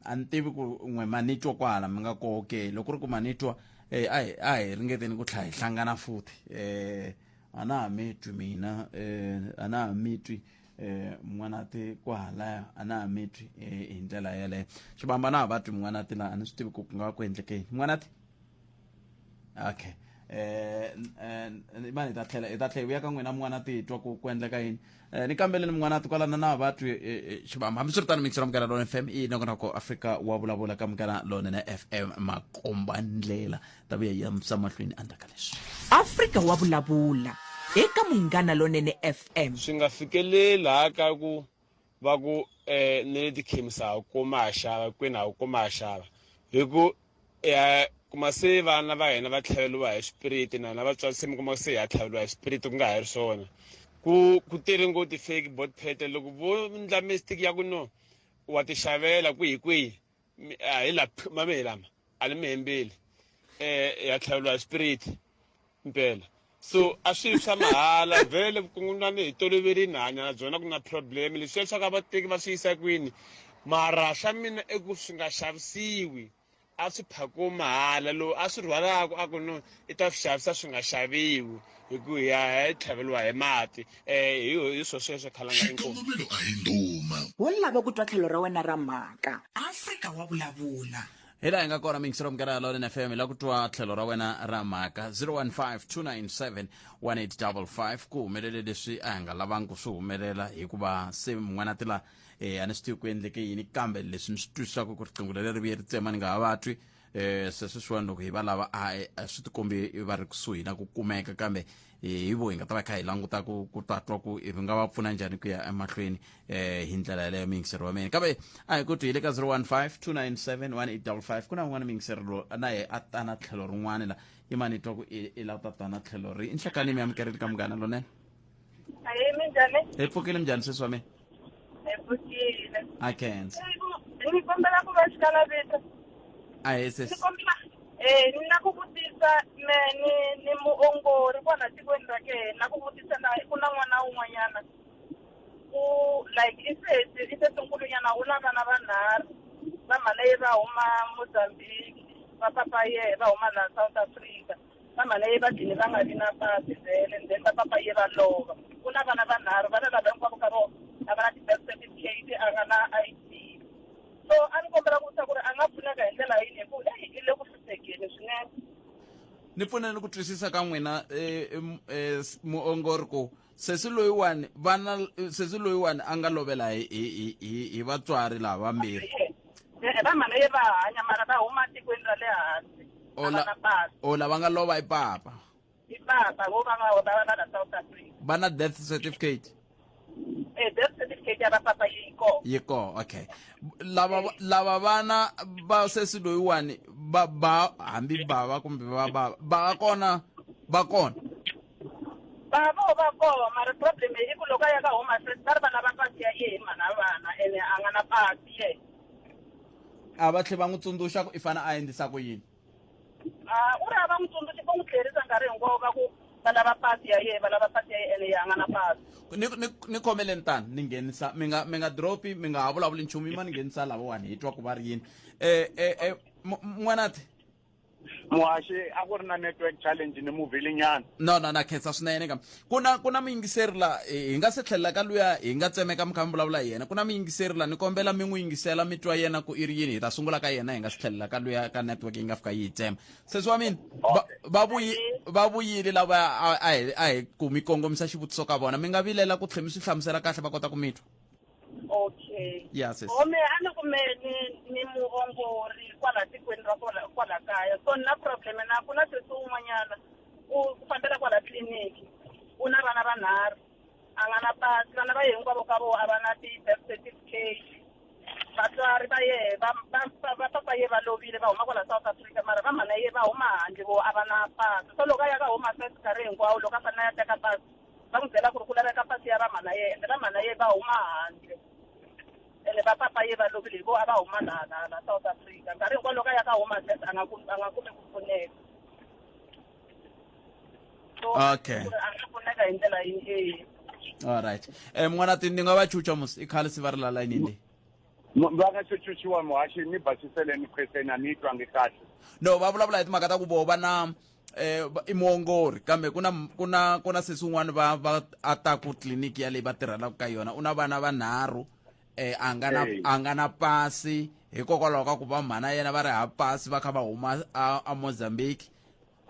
a ni tivi ku n'we ma ni twa kwala mi nga koho ke loko ri ku ma ni twa a hi ringeteni ku tlha hi hlangana futhi a na ha mi twi mina a na ha mi twi n'wanati kwahalaya a na ha mi twi hi ndlela yeleyo xivamba na ha va twi n'wanati laha a ni swi tivi ku nga va ku endleke yini n'wanati okay mani hi ta tlhela hi vuya ka n'wina n'wanati hi twa ku endleka yini ni kambeleni n'wanati kwalana na ha va twi xivamba hambi swi ri tani mixera mukela lone FM i nokonako Afrika wa vulavula ka mukela lone na FM makomba ndlela ta vuya yamisa mahlweni andaka leswi Afrika wa vulavula eka munghana lonene FM swi nga fikeleli haka ku va ku ni le tikhemisi a wu kumi a xava kwini a wu kumi a xava hi ku kuma se vana va hina va tlhaveliwa hi xipiriti na vatswari se mi kuma se hi ya tlhaveliwa hi xipiriti ku nga ha ri swona ku tele ngopfu ti-fake bot pet loko vo ndla mistake ya ku no wa ti xavela kwihi hi la mame lama a ni mi hembeli ya tlhaveliwa hi xipiriti impela so a swi swa mahala vhele vukungundzwani hi toloverini hanya na byona ku na problem leswi leswaku a vateki va swi yisa kwini mara xa mina i ku swi nga xavisiwi a swi phako mahala lowu a swi rhwalaka a ku no i ta swi xavisa swi nga xaviwi hi ku hi tlhaveliwa hi mati hi swo sweswo khalanga xikongomelo a hi nduma wo lava ku twa tlhelo ra wena ra mhaka Afrika wa vulavula hi laha hi nga kona mingisero mukera Lolin FM la ku twa tlhelo ra wena ra mhaka 015-297-1855 ku humelele leswi a hi nga lavangi ku swi humelela hikuva se mun'wana tila a ni swi tivi ku endleke yini kambe leswi ni swi twisaka ku riqingho leri vuye ri tsema ni nga ha vatwi se sweswiwani loko hi va lava a swi tikombi va ri kusuhi na ku kumeka kambe hi vo hi nga ta va kha hi languta ku tatwa ku hi nga va pfuna njhani ku ya emahlweni hi ndlela yaleyo mingiseri wa mina kambe a hi ku twi hi le ka 015-297-1855 ku na un'wana mingiseri lowu na ye a ta na tlhelo rin'wana la i mani twa ku i lava ta ta na tlhelo ri i nhlakani mi amukerile ka munghana lonene minjhani hi pfukile njhani sweswi wa mina pfukile a khensa ni kombela ku va xikalavito a hi sesi ni na ku vutisa ni muongori kwala tikweni ra ke na ku vutisa na ku na n'wana wun'wanyana ku like i se tunkulunyana u na vana vanharhu va mhaleyi va huma Mozambique va papa ye va huma la South Africa va mhaleyi va dini va nga vi na pasi vhele then va papa ye va lova ku na vana vanharhu vana lava hinkwavo ka vona a va na ti-birth certificate a nga na I.D so a ni kombela ku ri a nga pfuneka hi ndlela yini hi ku i le ku hluphekeni swinene ni pfuneni ku twisisa ka n'wina muongori ku sesi loyiwani a nga lovela hi vatswari lava vambirhi va mhaleyi va hanya mara va huma tikweni ra le hansi o lava nga lova i papa vo va la South Africa va na death certificate death certificate ya va papa yi kona okay lava vana va sesi loyiwani ba hambi bava kumbe va kona va kona mara problem i ku loko a ya ka home affairs va ri va lava pasi ya ye hi mhana vana ene a nga na pasi ye a va tlhe va n'wi tsundzuxa ku i fane a endlisa ku yini u ri a va n'wi tsundzuxi va n'wi tlherisa nkarhi hinkwawo va ku va lava pasi ya ye ene a nga na pasi ni khomeleni tani ni nghenisa mi nga dropi mi nga ha vulavuli nchumu yima ni nghenisa lavawani hi twa ku va ri yini n'wanati muhaxi a ku ri na network challenge ni muvhili nyana no na khensa swinene kam ku na muyingiseri la hi nga se tlhelela ka luya hi nga tsemeka mi kha mi vulavula hi yena ku na muyingiseri la ni kombela mi n'wi yingisela mi twa yena ku i ri yini hi ta sungula ka yena hi nga se tlhelela ka luya ka network yi nga fika yi hi tsema sesi wa mina va vuyile lava a hi ku mi kongomisa xivutiso ka vona mi nga vilela ku tlhe mi swi hlamusela kahle va kota ku mitwa okay yes ome a ni kume ni muongori kwala tikweni ra kwala kaya so na problem na ku na sesi wun'wanyana ku fambela kwala tliliniki u na vana vanharhu a nga na pasi vana va ye hinkwavo ka vo a va na ti-birth certificate vatswari va ye va papa ye va lovile va huma kwala South Africa mara va mhana ye va huma handle vo a va na pasi so loko a ya ka home affairs nkarhi hinkwawo loko a fanele ya teka pasi va n'wi byela ku ri ku laveka pasi ya va mhana ye ende va mhana ye va huma handle ene va papa ye va lovile vo a va huma la South Africa nkarhi hinkwawo loko a ya ka home affairs a nga kumi ku pfuneka so okay a nga pfuneka hi ndlela yini alright n'wanati ni nga va chucha mos i khale si va ri la layinini leyi va nga chuchiwa muhaxi ni basiseleni khweseni a ni twangi kahle no va vulavula hi timhaka ta ku vo va na i muongori kambe ku na sesi wun'wana va ataku tliliniki ya leyi va tirhelaka ka yona u na vana vanharhu a nga na pasi hikokwalaho ka ku va mhana yena va ri hava pasi va kha va huma a Mozambique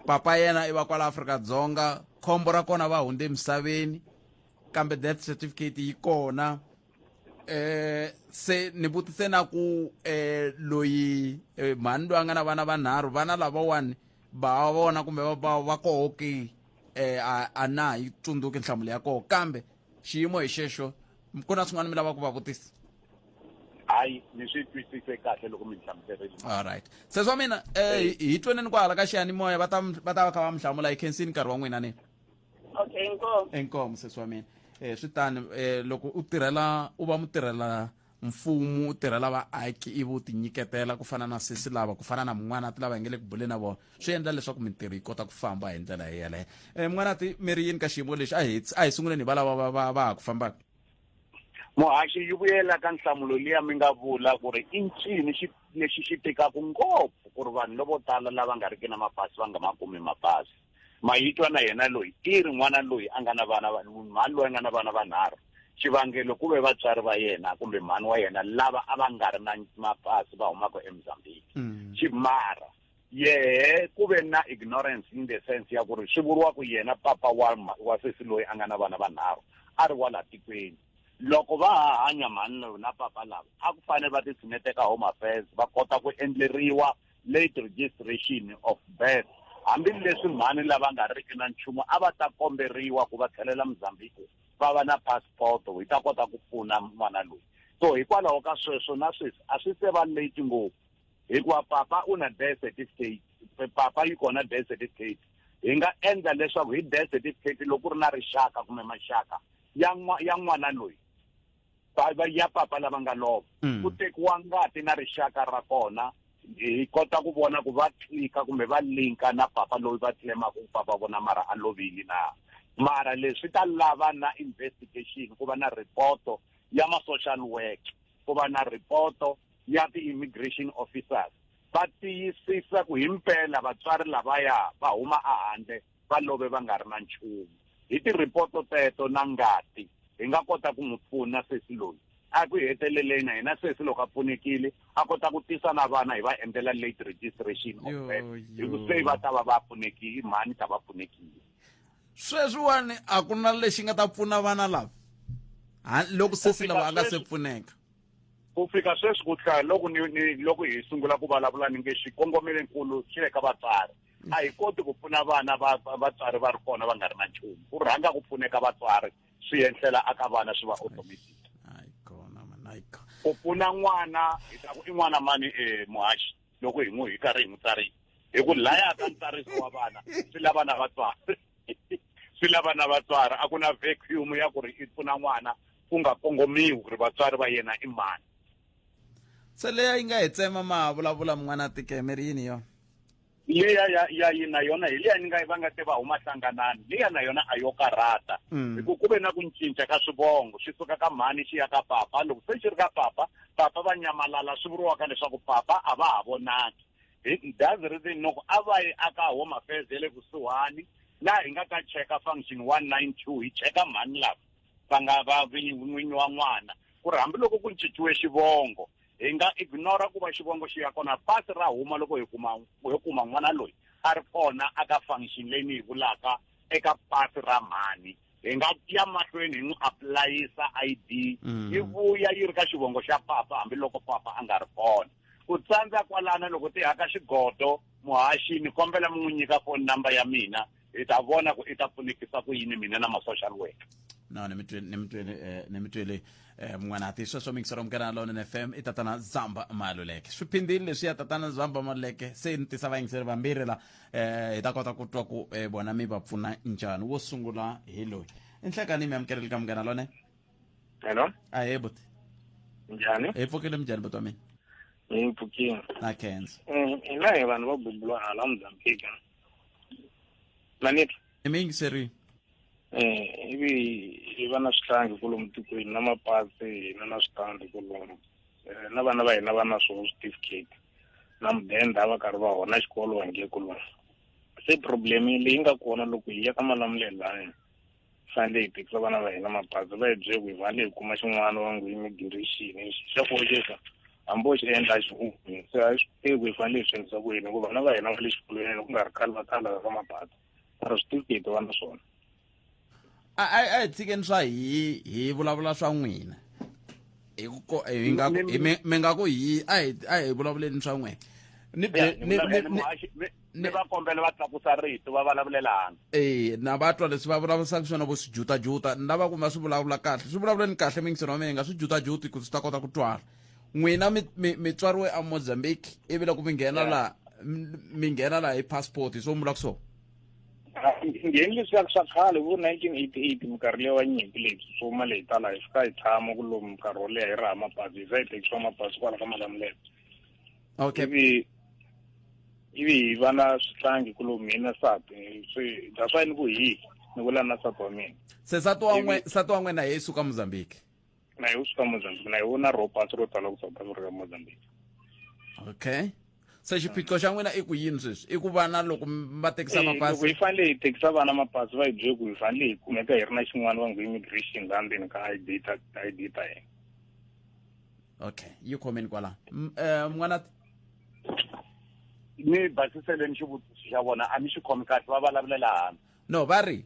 papa yena i va kwala Afrika-Dzonga khombo ra kona va hundze emisaveni kambe death certificate yi kona se ni vutise na ku loyi mhani loyi a nga na vana vanharhu vana lavawani va vona kumbe va koho ki a na hi tsundzuki nhlamulo ya koho kambe xiyimo hi xexo ku na swin'wana mi lava ku va vutisa hayi ni swi twisise kahle loko mi hlamuserile. All right. Sesi wa mina hi tweneni kwala ka xiyanimoya va ta va kha va mi hlamula hi khensini nkarhi wa n'wina ni. Okay, inkomo. Enkomo sesi wa mina. Swi tani loko u va mutirhela mfumo u tirhela vaaki ivi u tinyiketela ku fana na sesi lava ku fana na mun'wanati lava hi nge le ku buleni na vona swi endla leswaku mintirho yi kota ku famba hi ndlela hi yeleyo. Mun'wanati mi ri yini ka xiyimo lexi a hi sunguleni hi valava va ha ku fambaka. Muhaxi yi vuyela ka nhlamulo liya mi nga vula ku ri i ncini lexi xi tikaka ngopfu ku ri vanhu lovo tala lava nga riki na mapasi va nga ma kumi mapasi. Mayitwa na yena loyi i ri n'wana loyi a nga na vana mhani loyi a nga na vana vanharhu xivangelo ku ve vatswari va yena kumbe mhani wa yena lava a va nga ri na mapasi va humaka eMozambique. Ximara yehe ku ve na ignorance in the sense ya ku ri swi vuriwa ku yena papa wa sesi loyi a nga na vana vanharhu a ri wa la tikweni. Loko va ha hanya mhani loyi na papa lava a ku fanele va titshineteka home affairs va kota ku endleriwa late registration of birth hambileswi mhani lava nga riki na nchumu a va ta komberiwa ku va tlhelela Mozambique va va na passport hi ta kota ku pfuna n'wana loyi. So hikwalaho ka sweswo na sweswi a swi se va late ngopfu hikuva papa u na death certificate papa yi kona death certificate hi nga endla leswaku hi death certificate loko ku ri na rixaka kumbe maxaka ya n'wana loyi ya papa lava nga lova ku tekiwa ngati na rixaka ra kona hi kota ku vona ku va tlika kumbe va linka na papa loyi va tlemaku papa vona mara a lovile na mara leswi ta lava na investigation ku va na ripoto ya ma-social work ku va na ripoto ya ti-immigration officers va tiyisisa ku himpela vatswari lavaya va huma ahandle va love va nga ri na nchumu. Hi ti-ripoto teto na ngati hi nga kota ku n'wi pfuna sesi loyi a ku heteleleni na hina sesi loko a pfunekile a kota ku tisa na vana hi va endlela late registration of birth hi ku se va ta va pfunekile mhani ta va pfunekile. Sweswiwani a ku na lexi nga ta pfuna vana lava loko sesi lava a nga se pfuneka. Ku fika sweswi ku tlhela loko hi sungula ku vulavula ni nge xikongomelekulu xi le ka vatswari a hi koti ku pfuna vana vatswari va ri kona va nga ri na nchumu ku rhanga ku pfuneka vatswari swi endlela aka vana swi va automatic. Ku pfuna n'wana hi ta ku i n'wana mani muhaxi loko hi karhi hi n'wi tsarisa hi ku laya ka ntsariso wa vana swi lava na vatswari swi lava na vatswari a ku na vacuum ya ku ri i pfuna n'wana ku nga kongomiwi ku ri vatswari va yena i mani. Se leya yi nga hi tsema ma vulavula mun'wana tikemeri yini yo leya ya na yona hi leya ni nga va nga te va huma hlanganani leya na yona a yo karata hi ku ve na ku cinca ka swivongo swi suka ka mhani xi ya ka papa loko se xi ri ka papa va nyamalala swi vuriwaka leswaku papa a va ha vonaki that's the reason loko a va yi aka home affairs ya le kusuhani laha hi nga ta cheka function 192 hi cheka mhani lava va nga va n'winyi wa n'wana ku ri hambiloko ku cinciwe xivongo hi nga ignora ku va xivongo xi ya kona pasi ra huma loko hi kuma n'wana loyi a ri kona aka function leyi ni hi vulaka eka pasi ra mhani hi nga ya mahlweni hi n'wi apulayisa I.D yi vuya yi ri ka xivongo xa papa hambiloko papa a nga ri kona ku tsandza kwalana loko ti haka xigodo muhaxi ni kombela mi n'wi nyika phone number ya mina hi ta vona ku i ta pfunekisa ku yini mina na ma-social work. No, ni mi twele mun'wanati sweswo mi ngisero mukela na lona FM i tatana Zamba Maluleke swi phindile leswi ya tatana Zamba Maluleke se ni tisa vayingiseri vambirhi la hi ta kota ku twa ku bona mi va pfuna njhani wo sungula hi loyi i nhlekani mi amukeleli ka mukela lona. Hello ahe buti njhani hi pfukile njhani buti wa mina hi pfukile na khensa hina hi vanhu va bubulwa hala Mozambique manito i mi yingiseri ivi va na swihlangi kolomu tikweni na mapasi na switandi kolomu na vana va hina va na swo certificate na mudende a va karhi va hona xikolo va nge kolomu se problem leyi nga kona loko hi ya ka malamulelo laya fanele hi tekisa vana va hina mapasi va hi byele ku hi vale hi kuma xin'wana va ngu immigration xa koxeka hambo xi endla xihungu se a swi tivi ku hi fanele hi swi endlisa ku yini ku vana va hina va le xikolweni ku nga ri khale va tala ka mapasi mara switifiketi va na swona. A hi tshikeni swa hi vulavula swa n'wina mi nga ku a hi vulavuleni swa n'wina ni va kombela va tlakusa rito va vulavulela hansi na va twa leswi va vulavurisaka swona vo swi jutajuta ni lava ku ma swi vulavula kahle swi vulavuleni kahle mi ngisero wa mina nga swi jutajuti ku swi ta kota ku twala n'wina mi tswariwe a Mozambique ivi loko mi nghena la hi passport so mula ku so ngheni leswiya swa khale vo 1988 minkarhi leyi wa nyimpi leyi tsutsuma leyi tala hi fika hi tshama ku lomu nkarhi wo leha hi raha mapasi hi za hi tekisiwa mapasi kwala ka Malamulele. okay ivi hi va na swihlangi ku lomu mina sati that's why ni ku ni vula na sati wa mina se sati wa n'wena hi suka Mozambique na hi suka Mozambique na hi vona ro pasi ro tala ku South Africa Mozambique. okay se xiphiqo xa n'wina i ku yini sweswi i ku vana loko va tekisa mapasi loko hi fanele hi tekisa vana mapasi va hi byele ku hi fanele hi kumeka hi ri na xin'wana va ngo immigration laha ndzeni ka ID ta hina. okay yi khomeni kwala n'wana ni basiseleni xivutiso xa vona a mi xi khomi kahle va vulavulela hansi no va ri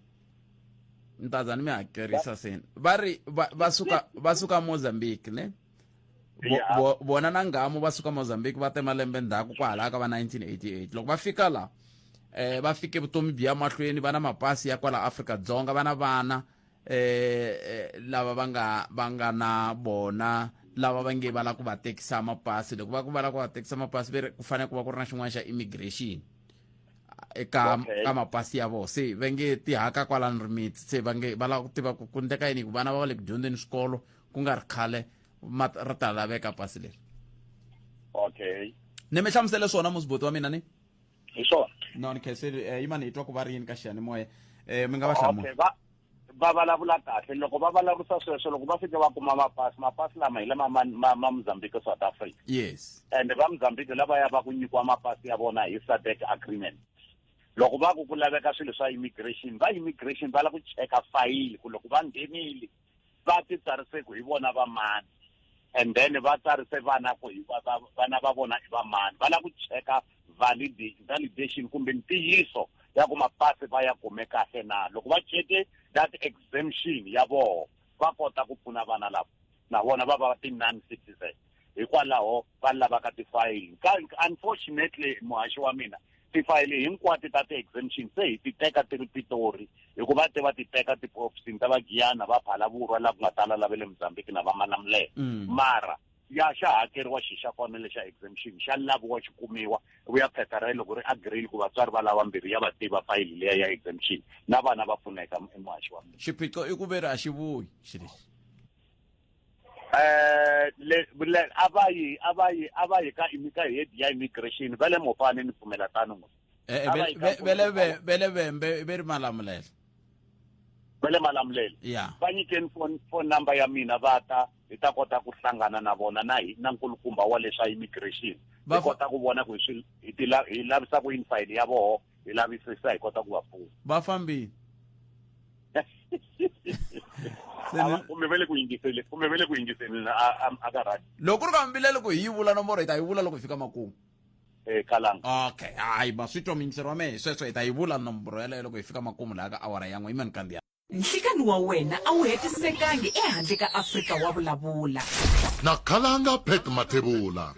ntazani mi hakerisa seni va suka Mozambique ne bona na ngamo va suka Mozambique va te malembe ndzhaku kwala ka va 1988 loko va fika la va fike vutomi bya mahlweni va na mapasi ya kwala Afrika-Dzonga va na vana lava va nga na bona lava va nge va la ku va tekisa mapasi loko va ku va la ku va tekisa mapasi ku fanele ku va ku ri na xin'wana xa immigration eka mapasi ya vona se va nge tihaka kwalani rimiti se va la ku tiva ku ndeka yini ku vana va le ku dyondzeni swikolo ku nga ri khale ri ta laveka pasi leri. okay ni mi hlamusele swona musiboti wa mina ni hi swona no ni khenseli yimani hi twa ku va ri yini ka xiyanimoya mi nga va hlamula okay va vulavula kahle loko va vulavurisa sweswo loko va fike va kuma mapasi lama hi lama ma Mozambique South Africa yes and va Mozambique lava ya va ku nyikiwa mapasi ya vona hi SADC agreement loko va ku laveka swilo swa immigration va la ku cheka fayili ku loko va nghenile va ti tsarise ku hi vona va mani and then va tsarise vana ku vana va vona i va mani va la ku cheka validation kumbe ntiyiso ya ku mapasi va ya kume kahle na loko va cheke that exemption ya vona va kota ku pfuna vana lava na vona va va ti non-citizen hikwalaho va lavaka tifayili unfortunately muhaxi wa mina tifayili hinkwato ta ti-exemption se hi ti teka ti ri Pitori hikuva va ti teka tiofisini ta va Giyana va Vulavula la ku nga tala lava le Mozambique na va Malamulele mara ya xa hakeriwa xa kona lexa exemption xa laviwa xi kumiwa vu ya phetarela loko ri agree ku vatswari va lava mbirhi ya va tiva fayili leya ya exemption na vana va pfuneka emuhaxi wa mina xiphiqo i ku veri a xi vuyi xilexi a va yi ka head ya immigration va le Mopani ni pfumela tano vele vembe ve ri Malamulele va le Malamulele va nyikeni phone number ya mina va ta hi ta kota ku hlangana na vona na nkulukumba wa leswa immigration hi kota ku vona ku hi lavisa ku inside ya voho hi lavisisa hi kota ku va pfuna va fambini kumbe vele ku yingiseni a ka radio loko ri kambilele ku hi vula nomboro hi ta yi vula loko hi fika makumu kalanga okay hayi ma swi twa muyingiseri wa mehe sweswo hi ta yi vula nomboro yaleyo loko hi fika makumu laha ka awara yan'we yimani kandiya nhlikani wa wena a wu hetisekangi ehandle ka Afrika wa vulavula na khalanga Pet Mathebula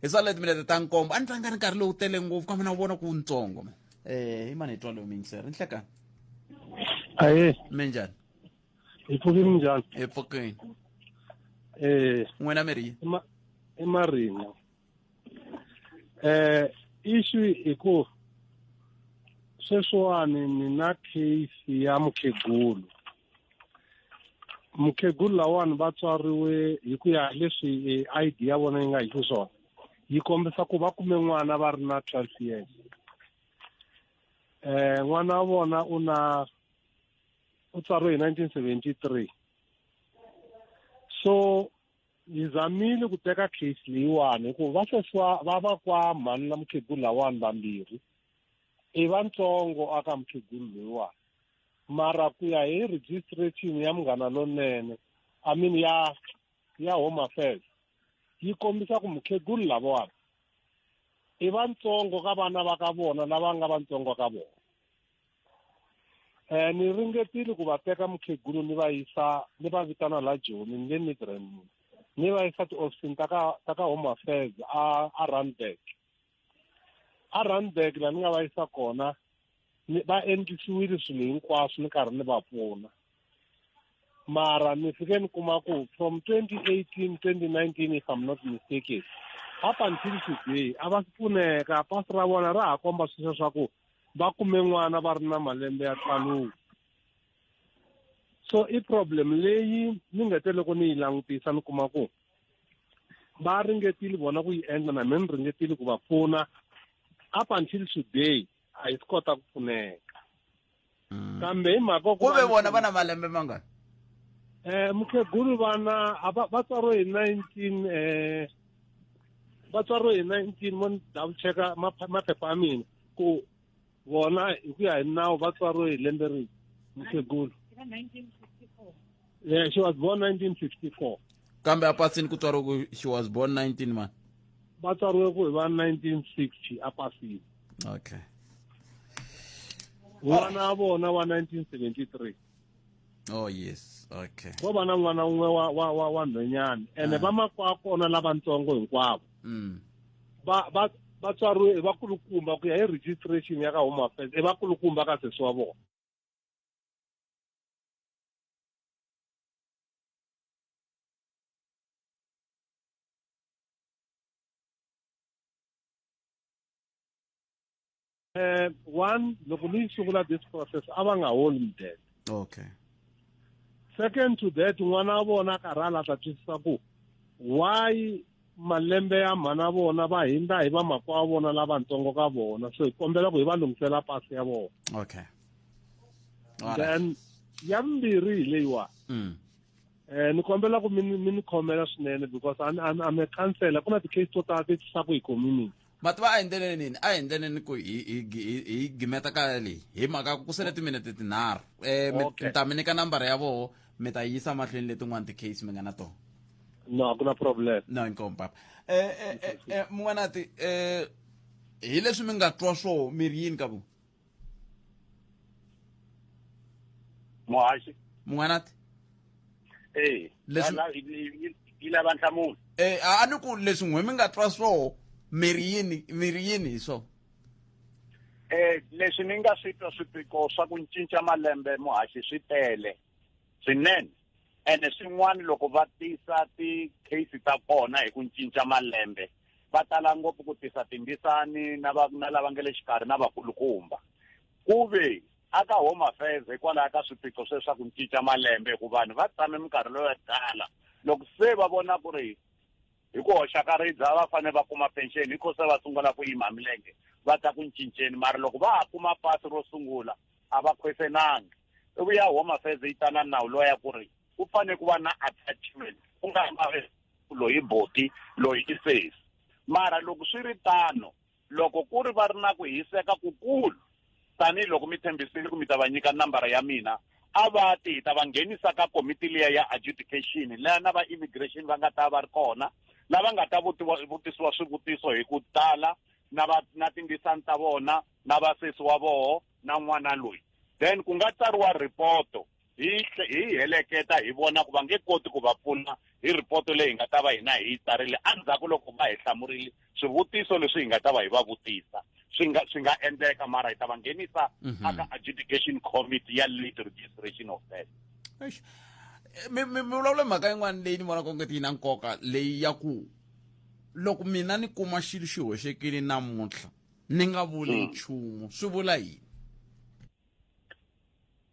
hi sale timinete ta nkombo a ni tlanga nkarhi lowu tele ngopfu ka mina u vona ku wu ntsongo yimani hi twa lowu muyingiseri nhlekani aye minjani hi pfukini njhani hi pfukini n'wina mi ri i Marina issue i ku sweswiwani ni na case ya mukhegulu lawani va tswariwe hi ku ya leswi ID ya vona yi nga hi swona yi kombisa ku va kume n'wana va ri na 12 years n'wana wa vona u tswariwe hi 1973 so hi zamile ku teka case leyiwani hikuva va va kwa mhani na mukhegulu lawani vambirhi i vantsongo aka mukhegulu loyiwani mara ku ya hi registration ya Munghana Lonene I mean ya Home Affairs yi kombisa ku mukhegulu lavawani i vantsongo ka vana va ka vona lava nga vantsongo ka vona ni ringetile ku va teka mukhegulu ni va vitana la Joni ni le Midrand ni va yisa tiofisini ta ka Home Affairs a Randburg laha ni nga va yisa kona va endlisiwile swilo hinkwaswo ni karhi ni va pfuna mara ni fike ni kuma ku from 2018 2019 if I'm not mistaken up until today a va pfuneka pasi ra vona ra ha komba swilo swa ku va kume n'wana va ri na malembe ya tsaluka. So i problem leyi ni ngete loko ni yi langutisa ni kuma ku va ringetile vona ku yi endla na mina ni ringetile ku va pfuna up until today a yi swi kota ku pfuneka. Kambe hi mhaka ku ve vona va na malembe mangani? Mukhegulu vana va tswariwe hi 19 va tswariwe hi 19 mo ni double checka maphepha ya mina ku vona hi ku ya hi nawu va tswariwe hi lembe rihi mukhegulu? 1954. Yeah, she was born 1954. Kambe apasini ku tswariwe ku she was born 19 man? Va tswariwe ku hi va 1960 apasini. Okay. N'wana wa vona wa 1973. Oh yes, okay. Vo va na n'wana un'we wa nhwanyana ene va makwakona lavatsongo hinkwavo va tswariwe i vakulukumba ku ya hi registration ya ka Home Affairs i vakulukumba ka sesi wa vona. One, loko ni sungula this process a va nga holi mudende. Okay. Second to that, n'wana wa vona karhala ta twisisa ku why malembe ya mhana vona va hindza hi va makwa vona lavatsongo ka vona, so hi kombela ku hi va lungisela pasi ya vona. Okay. Then ya mbirhi hi leyiwa ni kombela ku mi ni khomela swinene because I'm a counselor ku na ti-case to tala ti tisaku hi community. Mati va a endleleni ku hi gimeta ka leyi hi mhaka ku sele timinete tinharhu mi ta mi nyika nambara ya voho mi ta yisa mahlweni letin'wana ti-case mi nga na tona. No, ku na problem. No, inkomu papa. Mun'wanati hi leswi mi nga twa swo mi ri yini ka vo? Muhaxi. Mun'wanati? Leswi yi lava nhlamulo. A ni ku leswi n'we mi nga twa swo mi ri yini hi swo? Leswi ni nga swi twa swiphiqo swa ku cinca malembe muhaxi swi tele swinene ene swin'wana loko va tisa ti-case ta kona hi ku cinca malembe va tala ngopfu ku tisa timbisani na lava nga le xikarhi na vakulukumba ku ve aka Home Affairs hikwalaho ka swiphiqo sweswa ku cinca malembe ku vanhu va tshame minkarhi loyo tala loko se va vona ku ri hi ku hoxa ka ridza va fanele va kuma pension hiko se va sungula ku yima milenge va ta ku cinceni mara loko va ha kuma pasi ro sungula a va khwesenanga ivi ya Home Affairs yi tana nawu loya ku ri ku fanele ku va na attachment ku nga mave loyi boti loyi i sesi mara loko swi ri tano loko ku ri va ri na ku hiseka kukulu tanihiloko mi tshembisile ku mi ta va nyika nambara ya mina a va ti hi ta va nghenisa ka komiti liya ya adjudication leya na va immigration va nga ta va ri kona lava nga ta vutisiwa swivutiso hi ku tala na timbisani ta vona na vasesi wa voho na n'wana loyi then ku nga tsariwa ripoto hi heleketa hi vona ku va nge koti ku va pfuna hi ripoto leyi hi nga ta va hina hi tsarile endzhaku loko va hi hlamurile swivutiso leswi hi nga ta va hi va vutisa swi nga endleka mara hi ta va nghenisa aka adjudication committee ya late registration of death. mi vulavula mhaka yin'wana leyi ni vonaka ongeti yi na nkoka leyi ya ku loko mina ni kuma xilo xi hoxekile namuntlha ni nga vuli nchumu swi vula yini?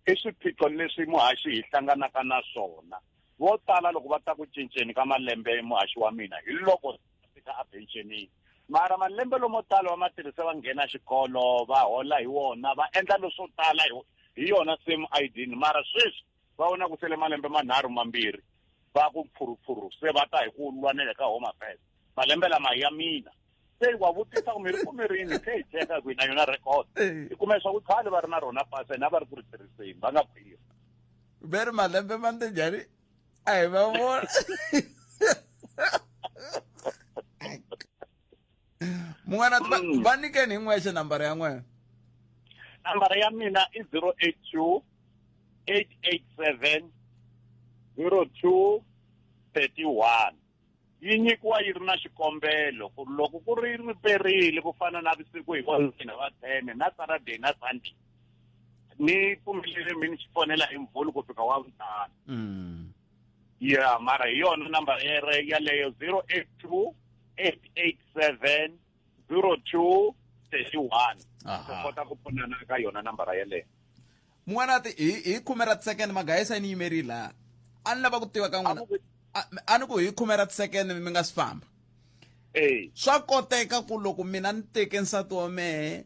I swiphiqo leswi muhaxi hi hlanganaka na swona vo tala loko va ta ku cinceni ka malembe muhaxi wa mina hi loko fika a pensionini mara malembe lomo tala va matirhisa va nghena xikolo va hola hi wona va endla leswo tala hi yona same I.D mara sweswi va vona ku sele malembe manharhu mambirhi va ku pfurupfuru se va ta hi ku lwanela ka Home Affairs malembe lama ya mina se wa vutisa ku mi ri kumirini se hi cheka ku na yona record hi kuma swa ku khale va ri na rona pasi na va ri ku ri tirhiseni va nga khwiri ve ri malembe ma te njhani a hi va vona mun'wana va nyikeni hi n'wexe nambara ya n'wena? nambara ya mina i 082 887 0231 yi nyikiwa yi ri na xikombelo ku loko ku ri riperile ku fana na visiku hinkwaro va 10 na Saturday na Sunday ni pfumelele mi ni xifonela hi Mvhulu ku fika wa vutani ya mara hi yona number yaleyo 082-887-0231 kota ku pfunana ka yona nambara yaleyo. Mun'wana hi 10 second magayisa ni yimerile a ni lava ku tiva ka n'wina a ni ku hi 10 second mi nga si famba swa koteka ku loko mina ni teke nsati wa mehe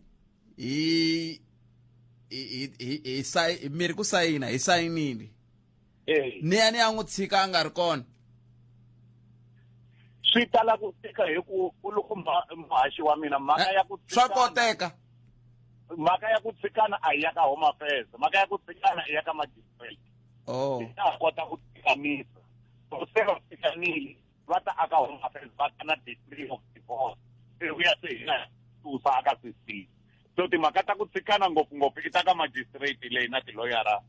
miri ku sayina hi sayinile ni ya n'wi tshika a nga ri kona swi tala ku tika hi ku loko muhaxi wa mina mhaka ya ku swa koteka mhaka ya ku tshikana a hi ya ka Home Affairs, mhaka ya ku tshikana i ya ka magistrate. Ta kota ku thikamisa so se va thikanile va ta aka Home Affairs va ta na decree of divorce vuya se hi na tusa aka system. So timhaka ta ku tshikana ngopfungopfu i ta ka magistrate leyi na tiloyara.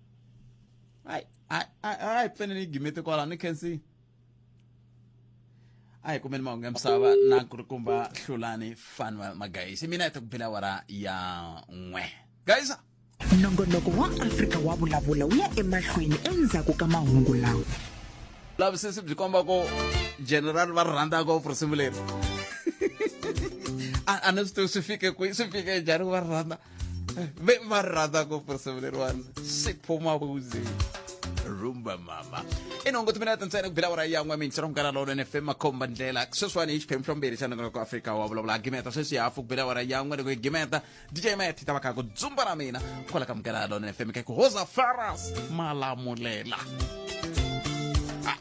Ai fanele gimete kwala ni khensi ai kumeni mahungu ya misava na ku ri kumba hlulani fani magayisi mina ta ku phela wara ya n'we gayisa nongonoko wa Afrika wa vulavula wu ya emahlweni endzhaku ka mahungu lawa lavisisi byi komba ko general va rhandza ngopfu risimu leri a ni swi fike njhani va rhandza va rhandza ngopfu risimu leriwani siphumabuzi rumba mama inongo tumina tantsena ku bila wara yangwa mi tsara ngara lo ne fema komba ndlela sweswani hi xiphemu xa mbirhi xa nongonoko wa Afrika wa vulavula gimeta sweswi hafu ku bila wara yangwa ni ku gimeta DJ Matt ta vaka ku dzumba ra mina kola ka mgara lo ne fema ku hoza faras malamulela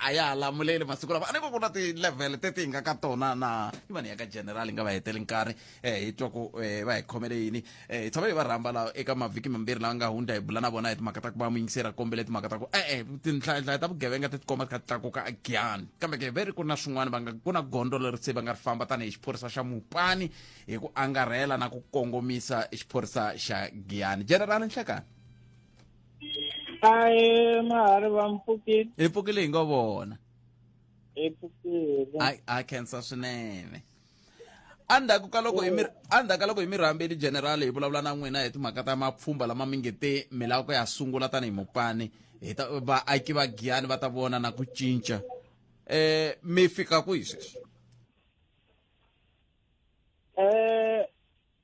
aya lamulele masiku lava a ni ku na ti-level teti hi nga ka tona na ivani ya ka general hi nga va heteli nkarhi hi twa ku va hi khomele yini hi tshama hi va rhamba lawa eka mavhiki mambirhi lawa nga hundza hi bula na vona hi timhaka ta ku va muyingiseri kombele timhaka ta ku tinhlayinhlayi ta vugevenga ti tikomba ti kha ti tlakuka agiyani kambe ke ve ri ku na swin'wana ku na gondo leri se va nga ri famba tanihi xiphorisa xa mupani hi ku angarhela na ku kongomisa xiphorisa xa giyani general nhlekani mahari va mpfukile hi pfukile hi ngo vona epfukile a khensa swinene andzhaku ka loko hi mi rhambeli general hi vulavula na n'wina hi timhaka ta mapfhumba lama mi nge te mi lava ku ya sungula tanihi mupani hi ta vaaki va giyani va ta vona na ku cinca mi fika kwihi sweswi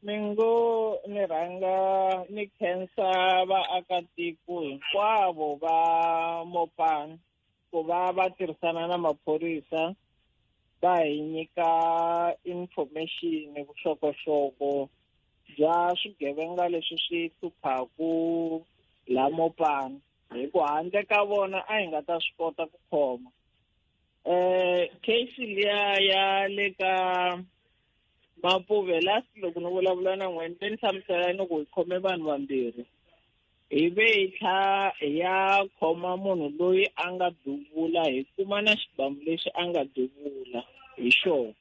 mingo ni rhanga ni khensa vaakatiko hinkwavo va mopani ku va tirhisana na maphorisa va hi nyika information vuxokoxoko bya swigevenga leswi swi hluphaku la mopani hi ku handle ka vona a hi nga ta swi kota ku khoma case liya ya le ka Mapuve last loko ni vulavula na n'wina ni hlamusela ni ku hi khome vanhu vambirhi hi ve hi tlha hi ya khoma munhu loyi a nga duvula hi kuma na xibamu lexi a nga duvula hi xona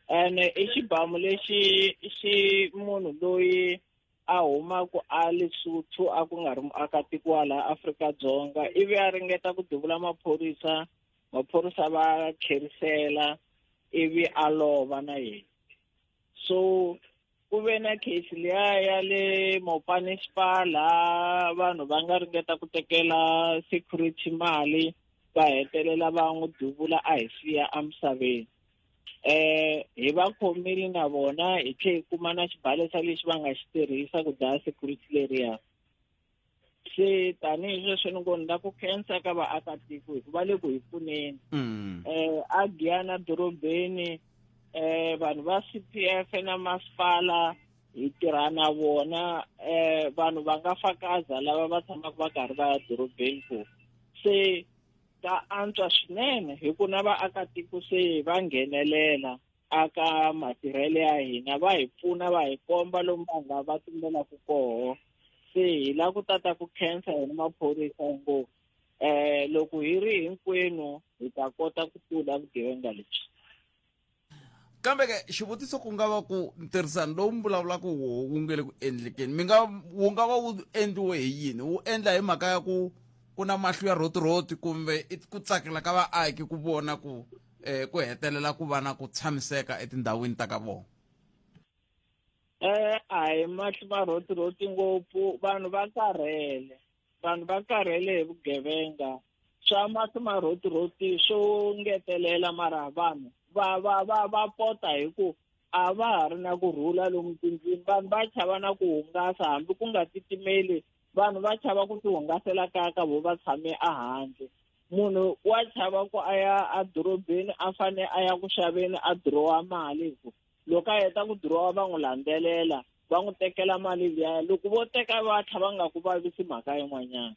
ene i xibamu lexi xi munhu loyi a humaku a Lesotho a ku nga ri muakatiko wa laha Afrika-Dzonga ivi a ringeta ku duvula maphorisa va tlherisela ivi a lova na yena so ku ve na case liya ya le Mopani Spa laha vanhu va nga ringeta ku tekela security mali va hetelela va n'wi duvula a hi siya emisaveni hi va khomile na vona hi tlhe hi kuma na xibalesa lexi va nga xi tirhisa ku dlaya security leriya se tanihi sweswi ni ngo ni la ku khensa ka vaakatiko hi ku va le ku hi pfuneni a Giyana dorobeni vanhu va CPF na masipala hi tirha na vona vanhu va nga fakaza lava va tshamaka va karhi va ya dorobeni ku se ta antswa swinene hi ku na vaakatiko se va nghenelela aka matirhelo ya hina va hi pfuna va hi komba lomu vanhu va tumbelaka koho se hi la ku tata ku khensa hina maphorisa ngo loko hi ri hinkwenu hi ta kota ku tlula vugevenga lebyi kambe ke xivutiso ku nga va ku ntirhisano lowu mi vulavulaka wu nge le ku endlekeni wu nga va wu endliwe hi yini wu endla hi mhaka ya ku na mahlo ya rotiroti kumbe ku tsakela ka vaaki ku vona ku ku hetelela ku va na ku tshamiseka etindhawini ta ka vona a hi mahli ma roti ngopfu vanhu va karhele hi vugevenga swa mahli ma roti swo ngetelela mara vanhu va pota hi ku a va ha ri na kurhula lomu tindlwini vanhu va chava na ku hungasa hambi ku nga titimeli vanhu va chava ku ti hungasela kaya ka vo va tshame ehandle munhu wa chava ku a ya adorobeni a fane a ya ku xaveni a dirowa mali hi ku loko a heta ku dirowa va n'wi landzelela va n'wi tekela mali liya loko vo teka va tlha va nga ku vavisi mhaka yin'wanyana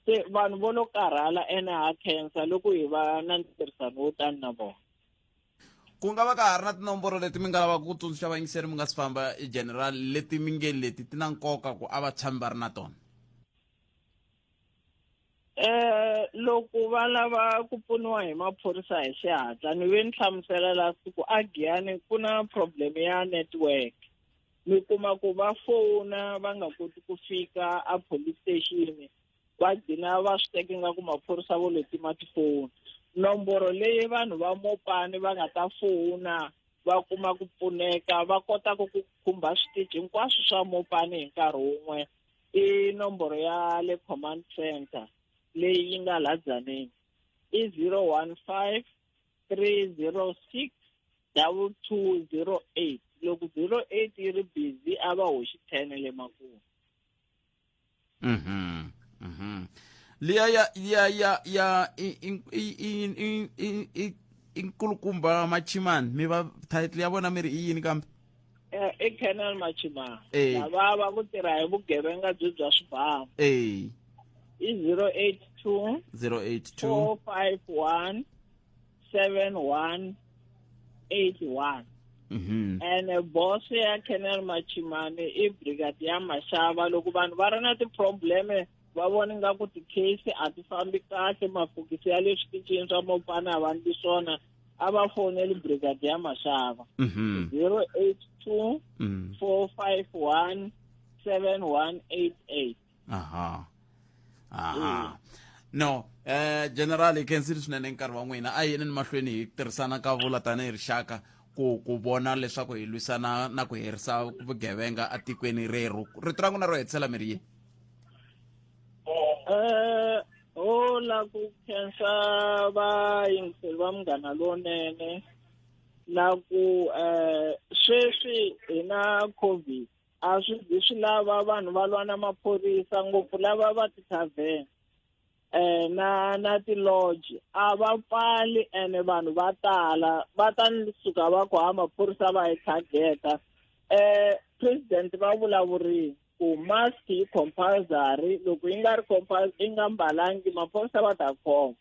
se vanhu vo lo karhala ene ha khensa loko hi va na ntirhisano wo tani na vona ku nga va ka ha ri na tinomboro leti mi nga lavaka ku tsundzuxa vayingiseri mi nga si famba general leti mi nge leti ti na nkoka ku a va tshami va ri na tona loko va lava ku pfuniwa hi maphorisa hi xihatla ni ve ni hlamusela la siku a Giyani ku na problem ya network mi kuma ku va fona va nga koti ku fika a police station va dina va swi teke nga ku maphorisa vo letima tifoni nomboro leyi vanhu va mopani va nga ta fona va kuma ku pfuneka va kota ku khumba switichi hinkwaswo swa mopani hi nkarhi wun'we i nomboro ya le command center leyi yi nga ladzaneni i 015 306 2208 loko 08 yi ri busy a va hoxi 10 le makumu liya ya inkulukumba machimani mi va title ya vona mi ri i yini kambe i Colonel Machimani lava va ku tirha hi vugevenga bya swibamu i 082 451 7181 and boss ya Colonel Machimani i brigadier Mashava loko vanhu va ri na ti-probleme va vona nga ku ti-case a ti fambi kahle mafokisi ya le switichini swa mopana a va ndli swona a va foneli brigadier Mashava 082 451 7188 no general kensiri swinene nkarhi wa n'wina a yini ni mahlweni hi tirhisana ka vula tanihi rixaka ku vona leswaku hi lwisana na ku herisa vugevenga atikweni reru rito ra n'wina ro hetisela mi ri yini la ku khensa vayingiseri va Munghana Lonene na ku sweswi hi na covid a swi zi swi lava vanhu va lwa na maphorisa ngopfu lava va ti-tavern na ti-lodge a va pfali ene vanhu va tala va ta suka va ku maphorisa va hi targeta president va vulavurile ku mask yi compulsory loko yi nga ri compulsory yi nga mbalangi maphorisa va ta khoma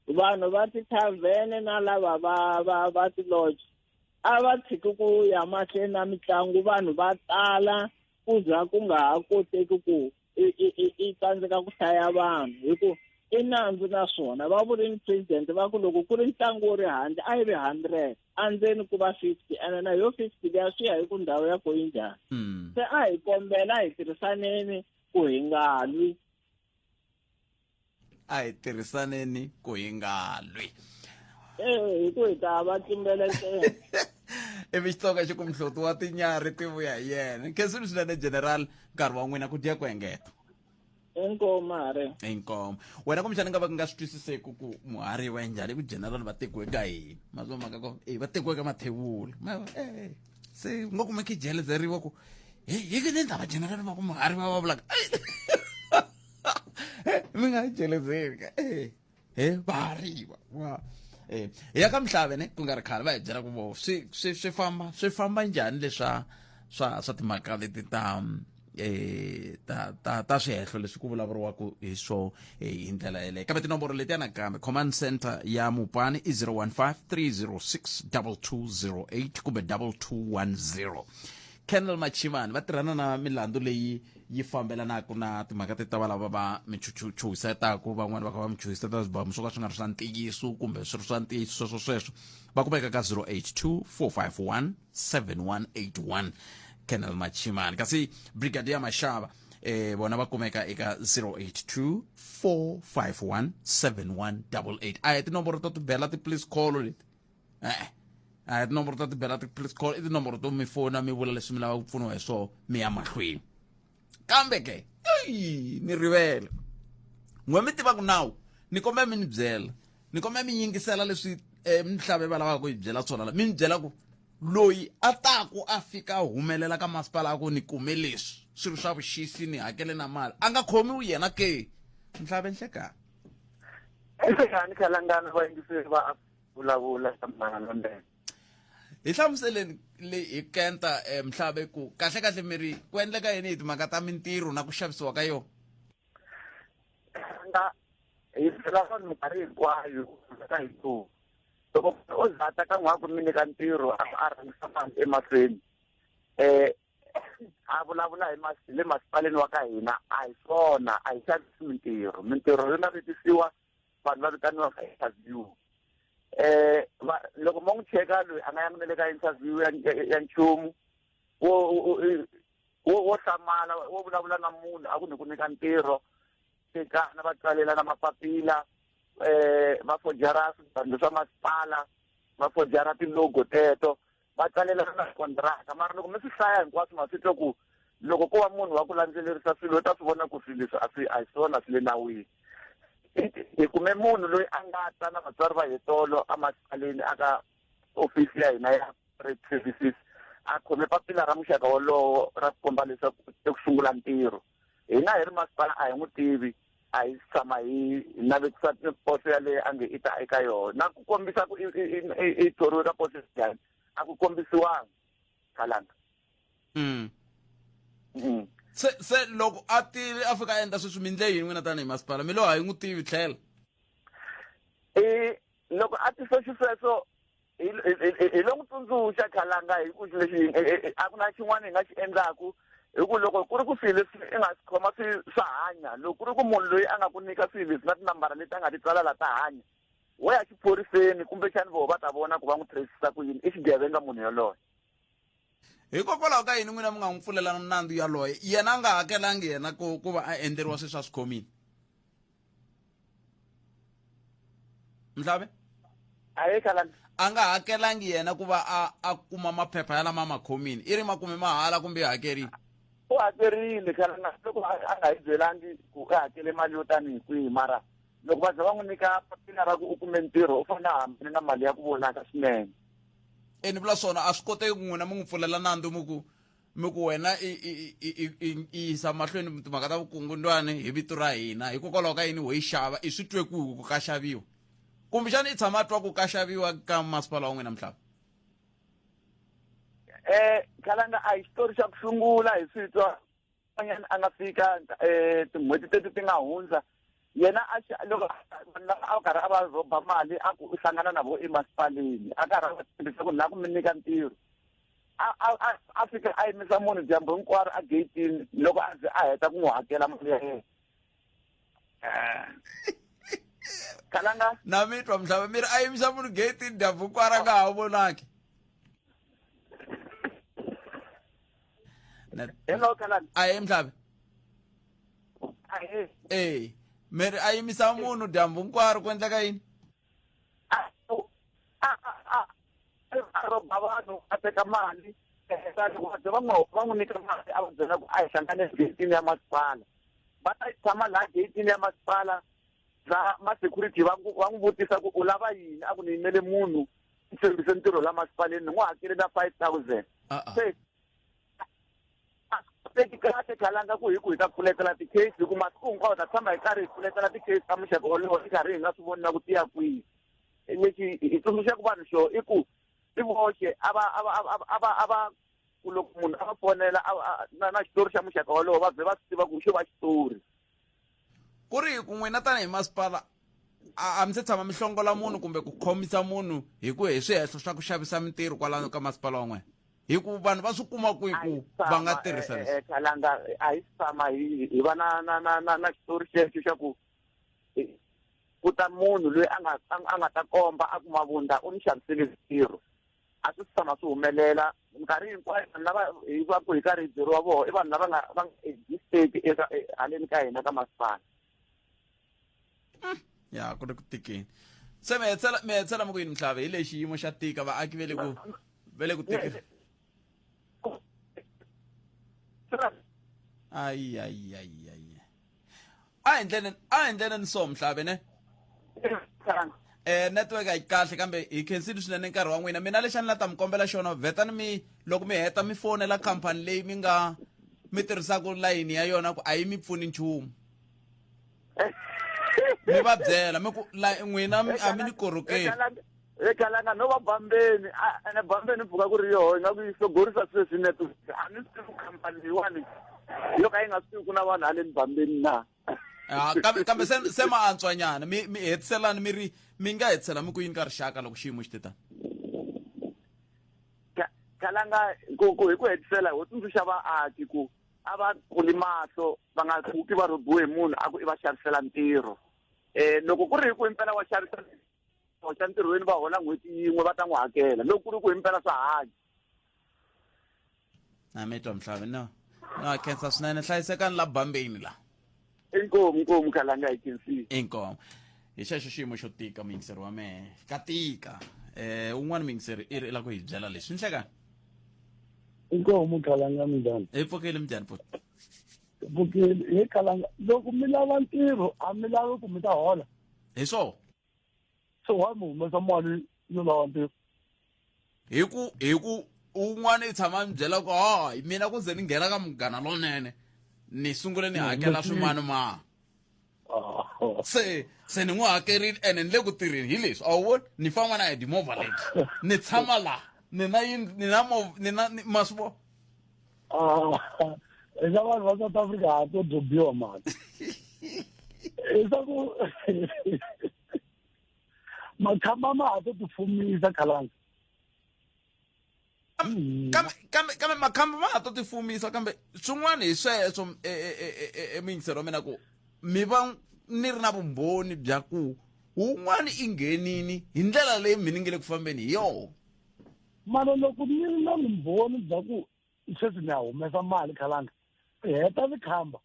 vanhu va ti-tavern na lava va ti-lodge a va tshiki ku ya mahlweni na mitlangu vanhu va tala ku za ku nga ha koteki ku i tsandzeka ku hlaya vanhu hi ku i nandzu na swona va vurini president va ku loko ku ri ntlangu wo ri handle a yi ri 100 andzeni ku va 50 ene na yo 50 leya swi ya hi ku ndhawu ya ko yi njhani se a hi kombela hi tirhisaneni ku hi nga lwi hi ku hi ta va tsimbelekela ivi xitsonga xi ku mhloti wa tinyari ti vuya hi yena khensini swinene general nkarhi wa n'wina ku dya ku hengeta inkomo wena kumbexani nga va ku nga swi twisiseki ku muhari va njhani ku general va tekiwe ka hina mazomaka ko va tekiwe ka mathebula se ngo kumeki jelezeriwa ku hi ke ni ndava general va ku muhari va va vulaka mi nga jelezeri vahariwa wa ya ka Mhlave ne ku nga ri khale va hi byela ku vo swi famba njhani leswa swa timhaka leti ta swihehlo leswi ku vulavuriwaka hi swo hi ndlela yeleyo kambe tinomboro leti ya nakambe command center ya mupani i 015 306 2208 kumbe 2210 Colonel Machimani va tirhana na milandzu leyi yi fambelanaka na timhaka ti ta va lava va michuhisetaku van'wani va kha va michuhiseta swibamu swo ka swi nga ri swa ntiyiso kumbe swi ri swa ntiyiso sweswo va kumeka ka 082 451 7181 Colonel Machimani kasi brigadier Mashava bona va kumeka eka 082 451 7188 a hi tinomboro to ti bela ti-please call leti tinomboro ta tibela please call i tinomboro to mi fona mi vula leswi mi lava ku pfuniwa hi swona mi ya mahlweni kambe ke ni rivele n'we mi tiva ku nawu ni kombela mi ni byela ni kombela mi yingisela leswi mihlave va lavaka ku yi byela swona mi ni byela ku loyi a taku a fika humelela ka masipala ku ni kume leswi swilo swa vuxisi ni hakele na mali a nga khomiwi yena ke mihlave nhlekani enhlekani khalangana vayingiseri va vulavula samana londene hi hlamuseleni leyi hi kenta mihlave ku kahle miri ku endleka yini hi timhaka ta mintirho na ku xavisiwa ka yona hi phela vanhu minkarhi hinkwayo ka hi ku loko o zata ka n'wana ku mi nyika ntirho a rhangisa mali emahlweni a vulavula hi le masipaleni wa ka hina a hi swona a hi xavisi mintirho yo navetisiwa vanhu va vitaniwa ka interview loko mo n'wi cheka loyi a nga yangi nele ka interview ya nchumu wo hlamala wo vulavula na munhu a ku ni ku nyika ntirho tekana va tsalela na mapapila va fojara swibandhi swa masipala va fojara tilogo teto va tsalela na kontraka mara loko mi swi hlaya hinkwaswo ma swi twa ku loko ko va munhu wa ku landzelerisa swilo u ta swi vona ku swilo leswi a hi swona swi le nawini hi kume munhu loyi a nga ta na vatswari va hetolo emasipaleni aka ofisi ya hina ya services a khome papila ra muxaka wolowo ra komba leswaku ku sungula ntirho hina hi ri masipala a hi n'wi tivi a hi tshama hi navetisa poso yaleyo a nge i ta eka yona na ku kombisa ku i thoriwe ka poso njhani a ku kombisiwanga khalanga se loko a tile a fika a endla sweswi mi ndle yini n'wina tanihi masipala mi lo a hi n'wi tivi tlhela loko a ti sweswi sweswo hi lo n'wi tsundzuxa khalanga hi ku lexi a ku na xin'wana hi nga xi endlaku hi ku loko ku ri ku swilo leswi i nga swi khoma swa hanya loko ku ri ku munhu loyi a nga ku nyika swilo leswi na tinambara leti a nga ti tsala la ta hanya wo ya xiphoriseni kumbexani voho va ta vona ku va n'wi tirhisisa ku yini i xigevenga munhu yoloye hikokwalaho ka yini n'wina mi nga n'wi pfulela nandzu yaloye yena a nga hakelangi yena ku va a endleriwa sweswi a swi khomini mhlave a nga hakelangi yena ku va a kuma maphepha ya lama ma khomini i ri makume mahala kumbe hakerini u hakerile khalanga loko a nga hi byelangi ku u hakele mali yo tanihi kwihi mara loko va za va n'wi nyika papila ra ku u kume ntirho u fanele a hambane na mali ya ku vonaka swinene ni vula swona a swi koteki ku n'wina mi n'wi pfulela nandzu mi ku wena i yisa mahlweni timhaka ta vukungundwani hi vito ra hina hikokwalaho ka yini wo yi xava i swi twe ku ka xaviwa kumbexani i tshama a twa ku ka xaviwa ka masipala wa n'wina mhlava khalanga a hi xitori xa ku sungula hi swi twa anyani a nga fika tin'hweti teti ti nga hundza yena loko a karhi a va rhoba mali a ku hlangana na vo emasipaleni a karhi a va tshembisa ku na ku mi nyika ntirho a fika a yimisa munhu dyambu hinkwaro a gatini loko a ze a heta ku n'wi hakela mali ya yena khalanga na mi twa mhlava mi ri a yimisa munhu gatini dyambu hinkwaro a nga ha vonaki hello khalanga a ye mhlave mi ri a yimisa munhu dyambu hinkwaro ku endleka yini a roba vanhu a teka mali va n'wi nyika mali a va byela ku a hi hlangane getini ya masipala va ta tshama laha getini ya masipala la ma-security va n'wi vutisa ku u lava yini a ku ni yimele munhu ni tshembise ntirho la masipaleni ni n'wi hakele na 5,000 se tekikate khalanga ku hi ku hi ta pfuletela ti-case hi ku masiku hinkwawo ta tshama hi karhi hi pfuletela ti-case ta muxaka wolowo hi karhi hi nga swi voni na ku tiya kwihi lexi hi tsundzuxa ku vanhu xo i ku i voxe a va ku loko munhu a va fonela na xitori xa muxaka wolowo va vhe va swi tiva ku xo va xitori ku ri hi ku n'wina tanihi masipala a mi se tshama mi hlongola munhu kumbe ku khomisa munhu hi ku hi swihehlo swa ku xavisa mintirho kwalano ka masipala wa n'wina hi ku vanhu va swi kuma kwihi ku va nga tirhisa leswi khalanga a hi tshama hi va na xitori xexo xa ku ku ta munhu loyi a nga ta komba a kuma vunda u ni xavisele ntirho a swi tshama swi humelela minkarhi hinkwayo vanhu lava hi va ku hi karhi hi byeriwa voho i vanhu lava va nga existeki haleni ka hina ka masipala ya ku ri ku tikeni se me etsela mo kwini mhlave ile xiyimo xa tika vaaki vele ku tika ai a endlene ni so mhlave ne network a yi kahle kambe hi khensile swinene nkarhi wa n'wina mina lexi a ni la ta mi kombela xona vhetani loko mi heta mi fonela khampani leyi mi tirhisaka layini ya yona ku a yi mi pfuni nchumu mi va byela mi ku n'wina a mi ni korokeli ekalanga no va bambeni ene bambeni pfuka ku ri yoho nga ku yi hlogorisa sweswi network a ni swi khampani leyiwani yo ka yi nga swi ku na vanhu haleni bambeni na kambe se ma antswanyana mi hetiselani mi nga hetisela mi ku yini ka rixaka loko xiyimo xi titani kalanga ku hi ku hetisela ho tsundzuxa vaaki ku a va pfuli mahlo va nga pfuki va rhubiwe hi munhu a ku i va xavisela ntirho loko ku ri hi ku impela wa xavisa xa ntirhweni va hola n'hweti yin'we va ta n'wi hakela loko ku ri ku impela swa hanya na mi twa mhlave no khensa swinene hlayisekani la bambeni la inkomu kalanga hi khensile inkomu hi xexo xiyimo xo tika muyingiseri wa mehe ka tika un'wana muyingiseri i la ku hi byela leswi ni hlekani inkomu kalanga minjhani hi pfukile minjhani futhi pfukile hi kalanga loko mi lava ntirho a mi lavi ku mi ta hola hi so wa mi humesa mali no lava ntirho hi ku un'wana i tshama mi byela ku hayi mina ku ze ni nghena ka munghana lonene ni sungule ni hakela swin'wana ma se ni n'wi hakerile ene ni le ku tirheni hi leswi a wu voni ni famba na hi timovha leti ni tshama la ni na masivo eka vanhu va South Africa ha to dyobiwa mali leswaku makhamba ma ha to tifumisa khalanga kambe makhamba ma ha to tifumisa kambe swin'wana hi sweswo muyingiseri wa mina ku mi va ni ri na vumbhoni bya ku wun'wana i nghenini hi ndlela leyi mi ni nge le ku fambeni hi yona mara loko ni ri na vumbhoni bya ku sweswi ni ya humesa mali khalanga heta vikhamba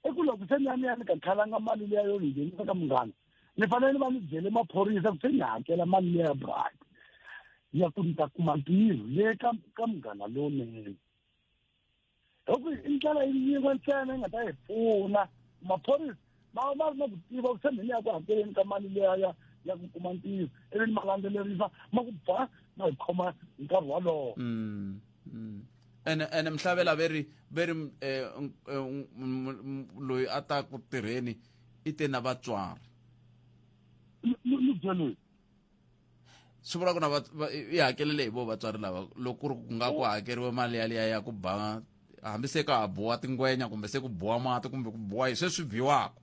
i ku loko se ni ya ni ka khalanga mali leya yo ni nghenisa ka munghana ni fanele ni va ni byele maphorisa ku se ni hakela mali leya bride ya ku ni ta kuma ntirho le ka munghana lowunene loko i ndlela yin'we ntsena yi nga ta hi pfuna maphorisa ma ri na ku tiva ku se ni ya ku hakeleni ka mali leya ya ku kuma ntirho ivi ni ma landzelerisa ma ku ba ma hi khoma hi nkarhi walowo ene mhlavela veri loyi a ta ku tirheni i te na vatswari ni byelweni swi vula ku na i hakelele hi vo vatswari lava loko ku ri ku nga ku hakeriwe mali yaliya ya ku ba hambi se ka ha boha tingwenya kumbe se ku boha mati kumbe ku boha hi sweswi biwaka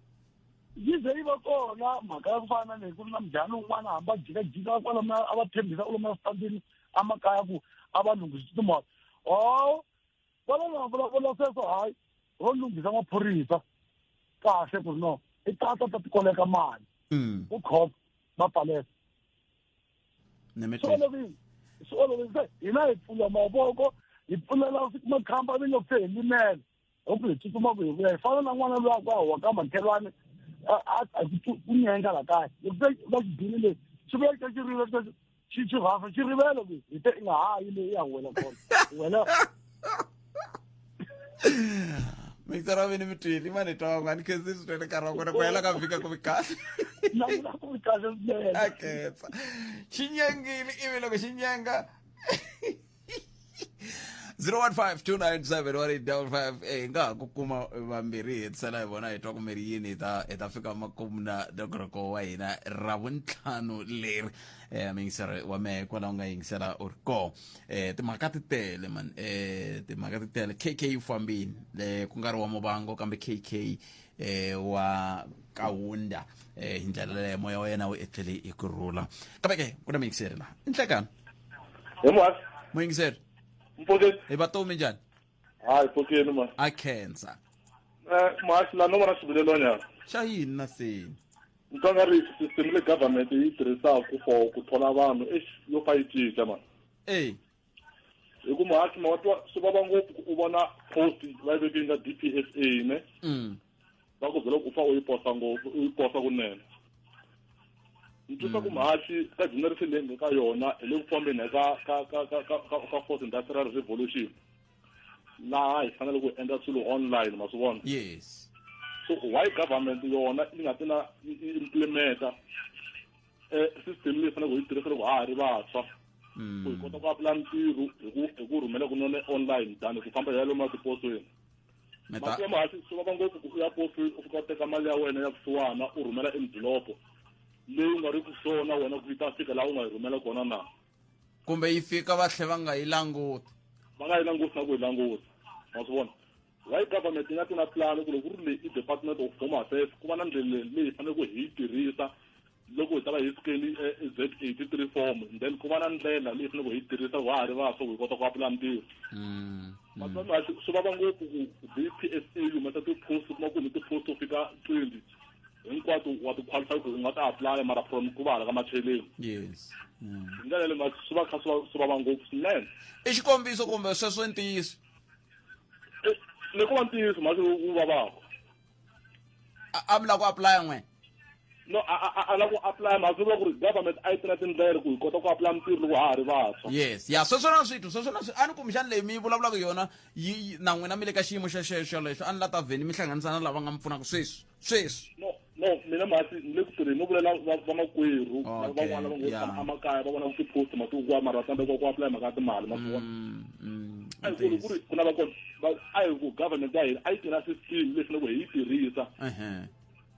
yi ze yi va kona mhaka ya ku fana leyi ku ri na mujhani wun'wana hamba jikajika kwalamo a va tshembisa kwalomu eswitandini emakaya ku a va lunghisa timovha kwalano vulavula sweswo hayi ro lunghisa maphorisa kahle ku ri no i ta tikoleka mali u khoma va pfaleka swi olovile se hina hi pfula mavoko hi pfulela makhamba vi nga se hi limela hi ku hi tsutsuma ku hi vuya hi fana na n'wana loyi a ku a huwa ka makhelwani ku nyenga la kaya loko se va xibini lexi xi vuya ka xirilo xi rhasa xi rivele ku hi te i nga hayi leyi ya wela kona wena mixer wa vini mi twile mani twa nga ni khensi swinene nkarhi wa kona ku hela ka vhika ku vi kahle ku vi kahle swinene a khetsa xi nyengile ivi loko xi nyenga 015297185 hi nga ha ku kuma vambirhi hi hetisela hi vona hi twa ku mi ri yini hi ta fika makumu na dogoroko wa hina ra vuntlhanu leri miyingiseri wa mehe kwalaho nga yingisela u ri koho timhaka ti tele man timhaka ti tele KK u fambini ku nga ri wa Mubango kambe KK wa Kaunda hi ndlela leyo moya wa yena wu etlele hi kurhula kambe ke ku na miyingiseri la i nhlekani muyingiseri mpokeni hi vatomi njhani hayi mpokeni ma a khensa mhasi la no vona swivilelo nyana xa yini na seni ni twa nga ri system le government yi tirhisaka for ku thola vanhu yo fa yi cinca mani hi ku mhasi ma watwa swi vava ngopfu u vona post va yi vekile ka DPSA ne va ku byela ku u fa u yi posa ngopfu u yi posa kunene ntwisa ku mhashi ka generation leyi ka yona le ku fambeni ka fourth industrial revolution laha hi fanele ku endla swilo online ma swi vona. Yes. So why government yona yi nga tina implementa system leyi fanele ku yi tirhisa loko ha ha ri vantshwa ku hi kota ku apply ntirho hi ku rhumela kunene online tani ku famba ya lomu atiposweni. Masiku mahasi swi vava ngopfu ku ya post u fika teka mali ya wena ya kusuwana u rhumela envelope leyi nga ri ku swona wena ku vita fika laha u nga yi rhumela kona na kumbe yi fika va tlhe va nga yi languti na ku yi languta ma swi vona. Why government yi nga tina plan ku loko ku ri leyi i department of home affairs ku va na ndlela leyi hi fanele ku hi yi tirhisa loko hi ta va hi fikeli Z83 form then ku va na ndlela leyi fanele ku hi yi tirhisa wa ha ri vantshwa ku hi kota ku apply ntirho. Masiku swi vava ngopfu ku BPSA yi humesa ti-post kuma ku mi ti-post to fika 20 hinkwato wa ti-qualify ku u nga ta apply mara from ku va hala ka macheleni. Yes. Hi ndlela leyi swi va kha swi vava ngopfu swinene. I xikombiso kumbe sweswo ntiyiso ni ku va ntiyiso masi wu vavaka a mi la ku apply n'wena. No a la ku apply masi va ku ri government a yi tirha tindlela ku hi kota ku apply mintirho loko ha ha ri vantshwa. Yes ya sweswo na swithu a ni kumbexani leyi mi vulavulaka yona yi na n'wina mi le ka xiyimo xexo lexo a ni la ta vheni mi hlanganisana lava nga mi pfunaka sweswi. No mina masi ni le ku tirheni no vulela vamakwerhu van'wana lava ngo amakaya va vona ku ti-post masiku kwa mara tsandzeka ku apply mhaka ya timali ma swi vona. Ku ri ku na va kona a hi ku government ya hina a yi tirha system leswi loko hi yi tirhisa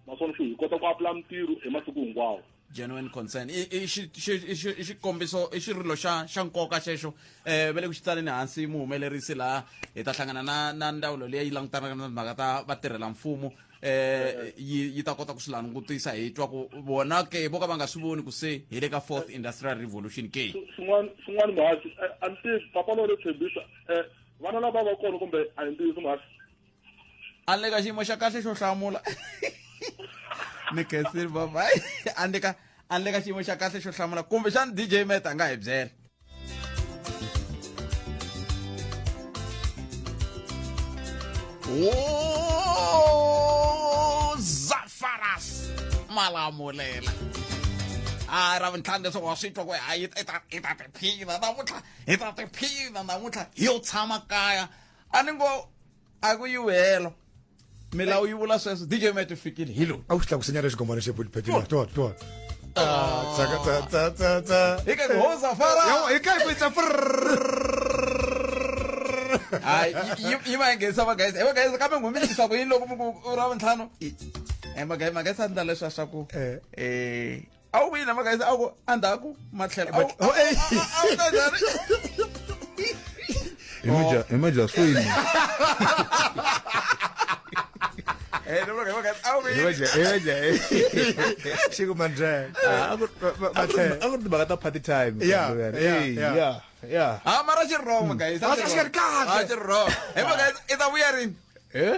naswona swi hi kota ku apply mintirho hi masiku hinkwawo. Genuine concern i xikombiso i xirilo xa nkoka xexo ve le ku xi tsaleni hansi muhumelerisi laha hi ta hlangana na ndawulo leyi langutanaka na timhaka ta vatirhela mfumo yi ta kota ku swi langutisa hi twa ku vona ke vo ka va nga swi voni ku se hi le ka fourth industrial revolution ke swin'wana mahasi a ni tivi papa lo le tshembisa vana lava va kona kumbe a hi ntiyiso mahasi a ni le ka xiyimo xa kahle xo hlamula ni khensile baba a ni le ka xiyimo xa kahle xo hlamula kumbe xani DJ Meta a nga hi byela. Zafaras malamulela ra vintlhanu leswaku wa swi twa ku hayi i ta tiphina namuntlha hi ta tiphina namuntlha hi yo tshama kaya a ni ngo a ku yi helo milawu yi vula sweswo DJ Meta fikile hi loyi a wu swi tlakusenya leswi kombana xepuliphetini to hi ka ho Zafara hi ka ku itsa yi ma nghenisa magayisa hi magayisa kambe ngumilisa ku yini loko mu ra vintlhanu magayisa ndla leswa swa ku a wu vile magayisa a ku andzhaku matlhelo imaja swini mhaka ta party time mara xirrong magayisa xirrong hi magayisa i ta vuya rini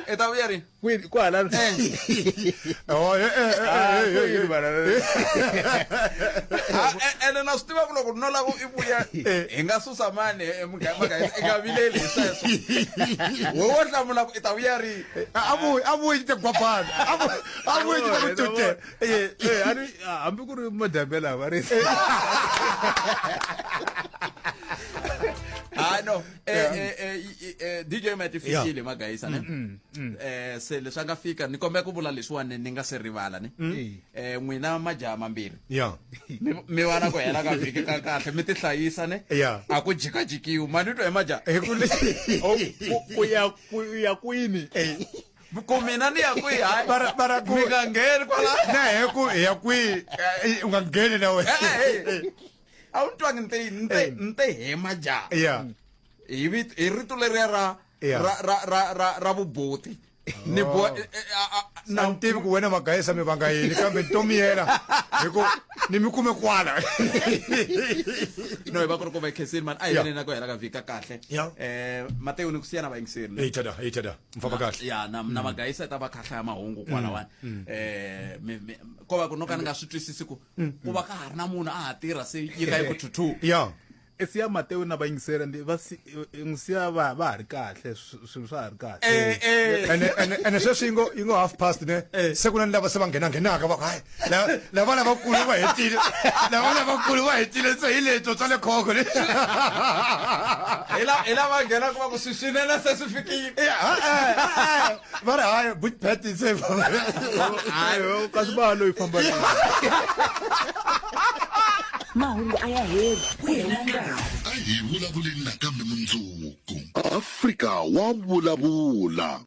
i ta vuya rini kwala ene na swi tiva ku loko no lava i vuya hi nga susa mani magayisa i nga vileli hi sweswo wo hlamula ku i ta vuya rini a vuyi te gwapana a vuyi te kutute hambi ku ri madambela va ri no DJ Meta fikile magayisa ne se leswi a nga fika ni kombela ku vula leswiwani ni nga se rivala ne n'wina majaha mambirhi mi vana ku hela ka vhiki ka kahle mi ti hlayisa ne a ku jikajikiwi mani twa hi majaha ku ya kwini ku mina ni ya kwihi hayi mi nga ngheni kwala hi ya kwihi u nga ngheni na wena a wu twangi nte he majaha hi rito leriya ra vuboti ni na ntivi ku wena magayisa mi vanga yini kambe ntomi yena hiku ni mi kume kwala no hi va ku ri ku va khensini mani a hi veneni na ku hela ka vhiki kahle Mateo ni ku siya na vayingiseri hi tada mfamba kahle ya na magayisa ta va khahla ya mahungu kwalawani ko va ku no ka ni nga swi twisisi ku va ka ha ri na munhu a ha tirha se yi ka yi ku thuthu siya Mateo na ba yingiseri ndi va ngisiya va ha ri kahle swilo swa ha ri kahle and sweswi yi ngo half past ne se ku na lava se va nghenaka va hayi lava lavakulu va hetile se hi leto tsa le khoko le hi lava nghena ku va ku swinene se swi fikile va ri hayi bootpad se hayi kasi va loyi famba mahungu a ya heli ku hela nkarhi a hi vulavuleni nakambe mundzuku Afrika wa vulavula.